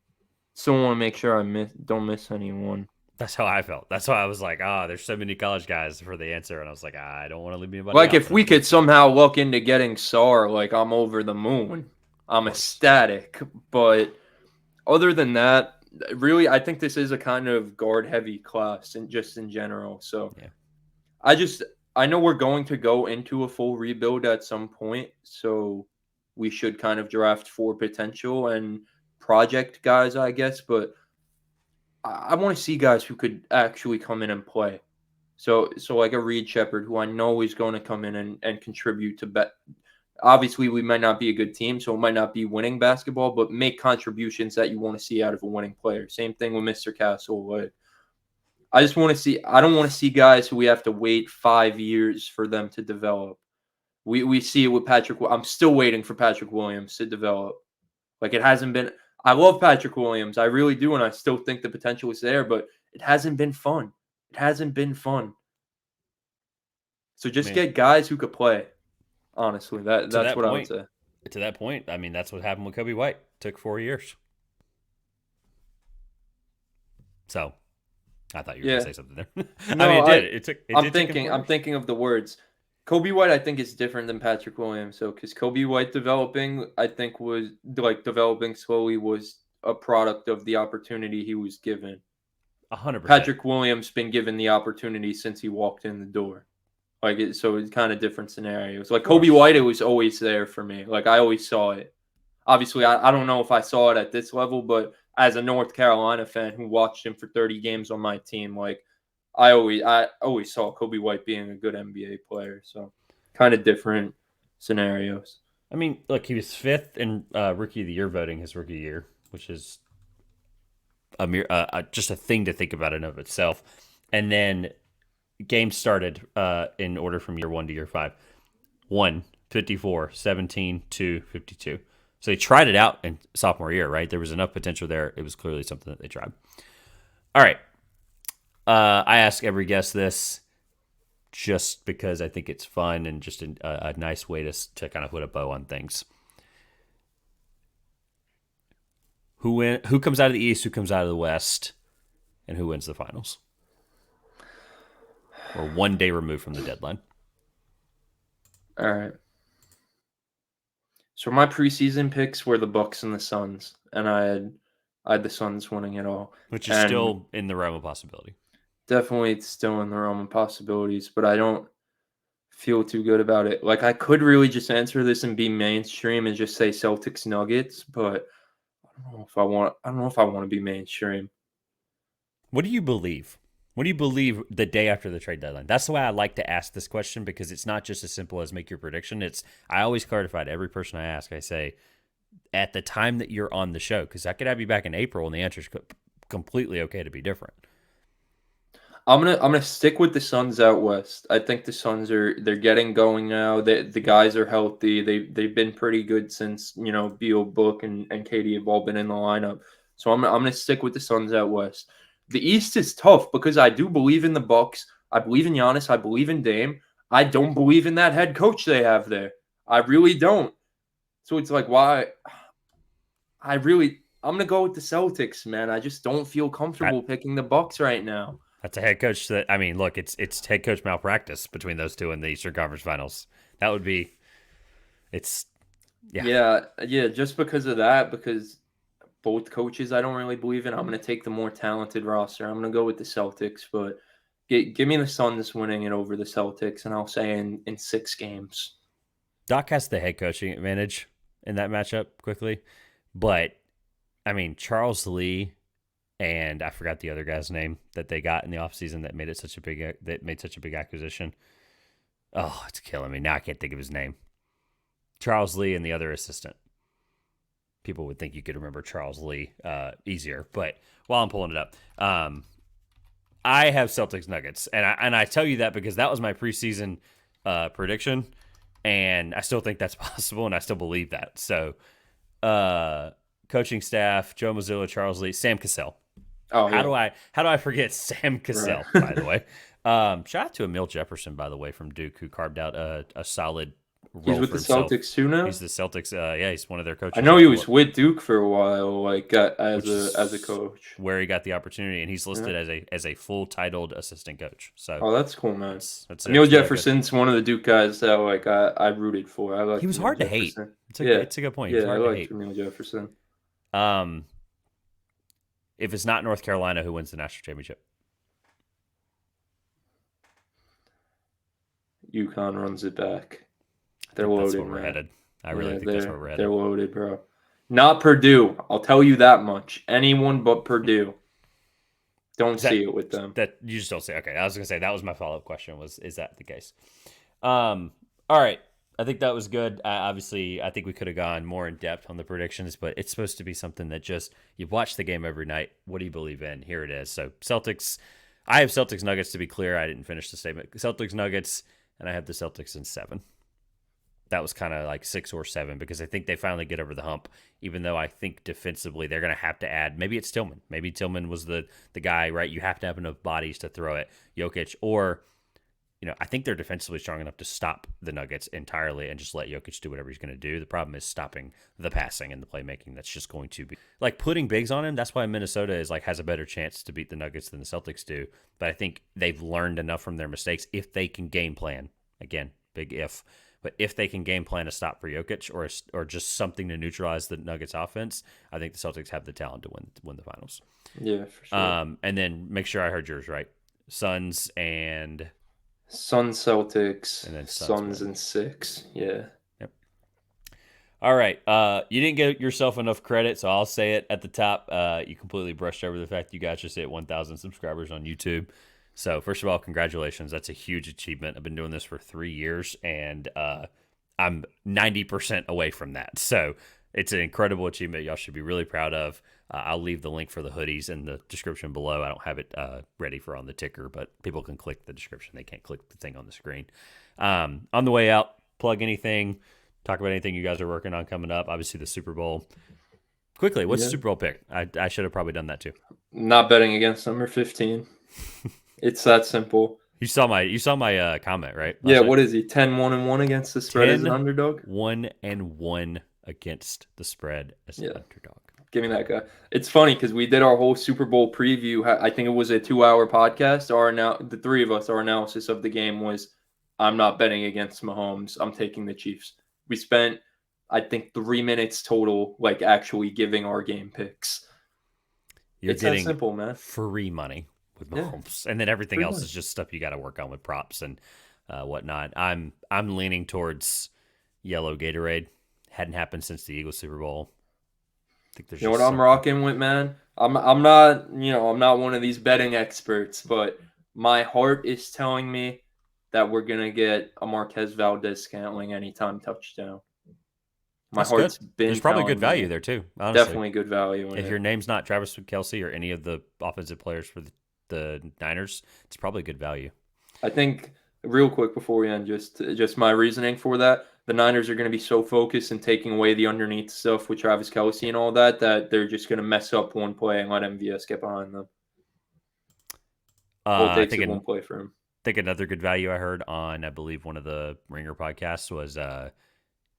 Still want to make sure don't miss anyone. That's how I felt. That's why I was like, there's so many college guys for the answer. And I was like, I don't want to leave anybody Like, out, if but I'm we going could to. somehow look into getting Sar, like, I'm over the moon. Of I'm course. ecstatic. But other than that, really, I think this is a kind of guard heavy class and just in general. So Yeah. I just, I know we're going to go into a full rebuild at some point. So we should kind of draft for potential and project guys, I guess. But I want to see guys who could actually come in and play. So like a Reed Shepherd, who I know is going to come in and contribute to Obviously, we might not be a good team, so it might not be winning basketball, but make contributions that you want to see out of a winning player. Same thing with Mr. Castle. Like, I just want to see. I don't want to see guys who we have to wait 5 years for them to develop. We see it with Patrick. I'm still waiting for Patrick Williams to develop. Like, it hasn't been. I love Patrick Williams. I really do, and I still think the potential is there, but it hasn't been fun. It hasn't been fun. So I just mean, get guys who could play. Honestly, that's what I would say. to that point, I mean, that's what happened with Kobe White. Took 4 years. So I thought you were going to Yeah. say something there. I mean, No, it did. It took. It I'm did take him thinking. 4 I'm years. thinking of the words. Kobe White, I think, is different than Patrick Williams. So, because Kobe White developing, I think, was like developing slowly was a product of the opportunity he was given. 100%. Patrick Williams been given the opportunity since he walked in the door. So it's kind of different scenarios. Like Of Kobe course. White, it was always there for me. Like, I always saw it. Obviously, I don't know if I saw it at this level, but as a North Carolina fan who watched him for 30 games on my team, like, I always saw Kobe White being a good NBA player. So kind of different scenarios. I mean, look, he was fifth in rookie of the year voting his rookie year, which is just a thing to think about in of itself. And then games started in order from year 1 to year 5. 1, 54, 17, 2, 52. So they tried it out in sophomore year, right? There was enough potential there. It was clearly something that they tried. All right. I ask every guest this just because I think it's fun and just a nice way to kind of put a bow on things. Who comes out of the East, who comes out of the West, and who wins the finals? We're 1 day removed from the deadline. All right. So my preseason picks were the Bucks and the Suns, and I had the Suns winning it all, Which is and still in the realm of possibility. definitely it's still in the realm of possibilities. But I don't feel too good about it. Like, I could really just answer this and be mainstream and just say Celtics Nuggets, but I don't know if I want. I don't know if I want to be mainstream. What do you believe? What do you believe the day after the trade deadline? That's the way I like to ask this question because it's not just as simple as make your prediction. I always clarify to every person I ask. I say at the time that you're on the show because I could have you back in April and the answer is completely okay to be different. I'm gonna stick with the Suns out west. I think the Suns they're getting going now. The guys are healthy. They've been pretty good since Beal, Book, and Katie have all been in the lineup. So I'm gonna stick with the Suns out west. The East is tough because I do believe in the Bucks. I believe in Giannis. I believe in Dame. I don't believe in that head coach they have there. I really don't. So it's like, why? I'm gonna go with the Celtics, man. I just don't feel comfortable That, picking the Bucks right now. that's a head coach that I mean, look, it's head coach malpractice between those two in the Eastern Conference Finals. That would be it's yeah. Yeah, just because of that, because both coaches I don't really believe in. I'm going to take the more talented roster. I'm going to go with the Celtics, but give me the Suns winning it over the Celtics, and I'll say in 6 games. Doc has the head coaching advantage in that matchup quickly, but I mean Charles Lee and I forgot the other guy's name that they got in the offseason that made such a big acquisition. Oh, it's killing me. Now I can't think of his name. Charles Lee and the other assistant. People would think you could remember Charles Lee easier, but while I'm pulling it up, I have Celtics Nuggets, and I tell you that because that was my preseason prediction, and I still think that's possible, and I still believe that. So, coaching staff: Joe Mazzulla, Charles Lee, Sam Cassell. Oh, How do yeah. I forget Sam Cassell? Right. By the way, shout out to Emil Jefferson, by the way, from Duke, who carved out a solid He's role with for the himself. Celtics too now. He's the Celtics. Yeah, he's one of their I coaches. know he was with Duke for a while, like as Which a is coach. where he got the opportunity, and he's Yeah. listed as a full titled assistant coach. So Oh, that's cool, man. that's Emil really good. Jefferson's one of the Duke guys that I rooted for. I He liked was Emil hard to hate. Jefferson. Yeah, It's a good point. He was yeah, I hard to liked hate. Emil Jefferson. Um, if it's not North Carolina, who wins the national championship? UConn runs it back. I They're think that's loaded, where we're man. headed. I really Yeah, think that's where we're they're headed. loaded, bro. Not Purdue. I'll tell you that much. Anyone but Purdue. Don't Is that see it with them. that you just don't say? Okay, I was gonna say that was my follow up question. Is that the case? All right. I think that was good. Obviously, I think we could have gone more in depth on the predictions, but it's supposed to be something that just you watch the game every night. What do you believe in? Here it is. So Celtics, I have Celtics Nuggets to be clear. I didn't finish the statement. Celtics Nuggets, and I have the Celtics in 7. That was kind of like 6 or 7 because I think they finally get over the hump. Even though I think defensively they're going to have to add. Maybe it's Tillman. Maybe Tillman was the guy, right? You have to have enough bodies to throw it. Jokic or I think they're defensively strong enough to stop the Nuggets entirely and just let Jokic do whatever he's going to do. The problem is stopping the passing and the playmaking. That's just going to be like putting bigs on him. That's why Minnesota is like has a better chance to beat the Nuggets than the Celtics do. But I think they've learned enough from their mistakes if they can game plan. Again, big if. But if they can game plan a stop for Jokic or just something to neutralize the Nuggets offense, I think the Celtics have the talent to win the finals. Yeah, for sure. And then make sure I heard yours right. Suns and Celtics, and then Suns win. in 6. Yeah. Yep. All right. You didn't give yourself enough credit, so I'll say it at the top. You completely brushed over the fact you guys just hit 1,000 subscribers on YouTube. So first of all, congratulations. That's a huge achievement. I've been doing this for 3 years, and I'm 90% away from that. So it's an incredible achievement. Y'all should be really proud of. I'll leave the link for the hoodies in the description below. I don't have it ready for on the ticker, but people can click the description. They can't click the thing on the screen. On the way out, plug anything, talk about anything you guys are working on coming up. Obviously, the Super Bowl. Quickly, what's the Super Bowl pick? I should have probably done that too. Not betting against number 15. It's that simple. You saw my comment, right? Yeah, what is he? 10-1-1 against the spread as an underdog? 1-1 against the spread as an underdog. Give me that guy. It's funny because we did our whole Super Bowl preview. I think it was a 2-hour podcast. The three of us, our analysis of the game was, I'm not betting against Mahomes. I'm taking the Chiefs. We spent, I think, 3 minutes total, like actually giving our game picks. It's that simple, man. Free money with Mahomes, and then everything else is just stuff you got to work on with props and whatnot. I'm leaning towards yellow Gatorade. Hadn't happened since the Eagles Super Bowl. You know what I'm rocking with, man? I'm not, I'm not one of these betting experts, but my heart is telling me that we're gonna get a Marquez Valdez-Scantling anytime touchdown. My heart's been. There's probably good value there too. Honestly. Definitely good value. If your name's not Travis Kelce or any of the offensive players for the Niners, it's probably good value. I think real quick before we end, just my reasoning for that. The Niners are going to be so focused in taking away the underneath stuff with Travis Kelce and all that they're just going to mess up one play and let MVS get behind them. I think one play for him. I think another good value I heard on, I believe, one of the Ringer podcasts was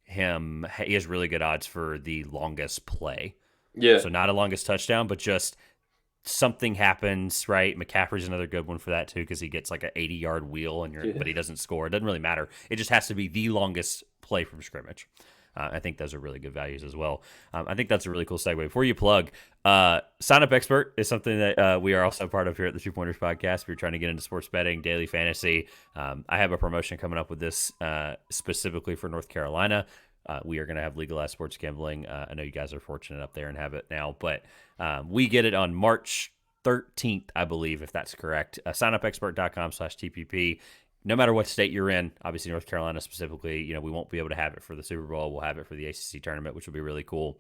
him. He has really good odds for the longest play. Yeah. So not a longest touchdown, but just something happens, right? McCaffrey's another good one for that too because he gets like an 80-yard wheel but he doesn't score. It doesn't really matter. It just has to be the longest play from scrimmage. I think those are really good values as well. I think that's a really cool segue. Before you plug, Sign Up Expert is something that we are also part of here at the 2 Pointers podcast. If you're trying to get into sports betting, daily fantasy, I have a promotion coming up with this specifically for North Carolina. We are going to have legalized sports gambling. I know you guys are fortunate up there and have it now, but we get it on March 13th, I believe, if that's correct. Signupexpert.com/TPP. No matter what state you're in, obviously North Carolina specifically, we won't be able to have it for the Super Bowl. We'll have it for the ACC tournament, which will be really cool.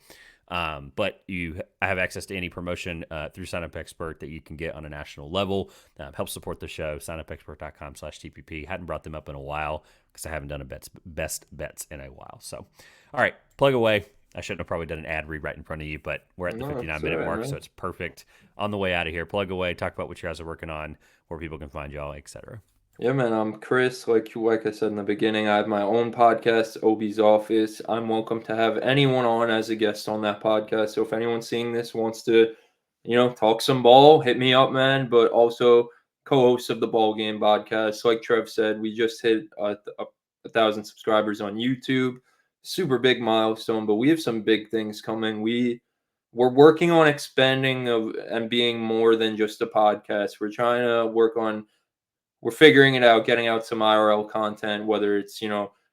But I have access to any promotion through Sign Up Expert that you can get on a national level. Help support the show. Signupexpert.com/TPP. Hadn't brought them up in a while because I haven't done a best bets in a while. So, all right, plug away. I shouldn't have probably done an ad read right in front of you, but we're at the 59-minute mark, so it's perfect. On the way out of here, plug away, talk about what you guys are working on, where people can find y'all, etc. Yeah, man, I'm Chris. Like I said in the beginning, I have my own podcast, OB's Office. I'm welcome to have anyone on as a guest on that podcast. So if anyone's seeing this wants to, talk some ball, hit me up, man. But also co-host of the Ball Game podcast. Like Trev said, we just hit 1,000 subscribers on YouTube. Super big milestone, but we have some big things coming. We're working on expanding and being more than just a podcast. We're trying to we're figuring it out, getting out some IRL content, whether it's,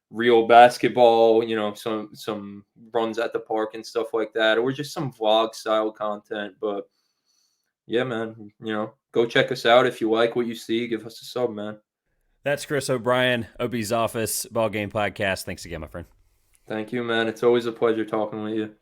real basketball, some runs at the park and stuff like that, or just some vlog style content. But yeah, man, go check us out. If you like what you see, give us a sub, man. That's Chris O'Brien, OB's Office Ball Game Podcast. Thanks again, my friend. Thank you, man. It's always a pleasure talking with you.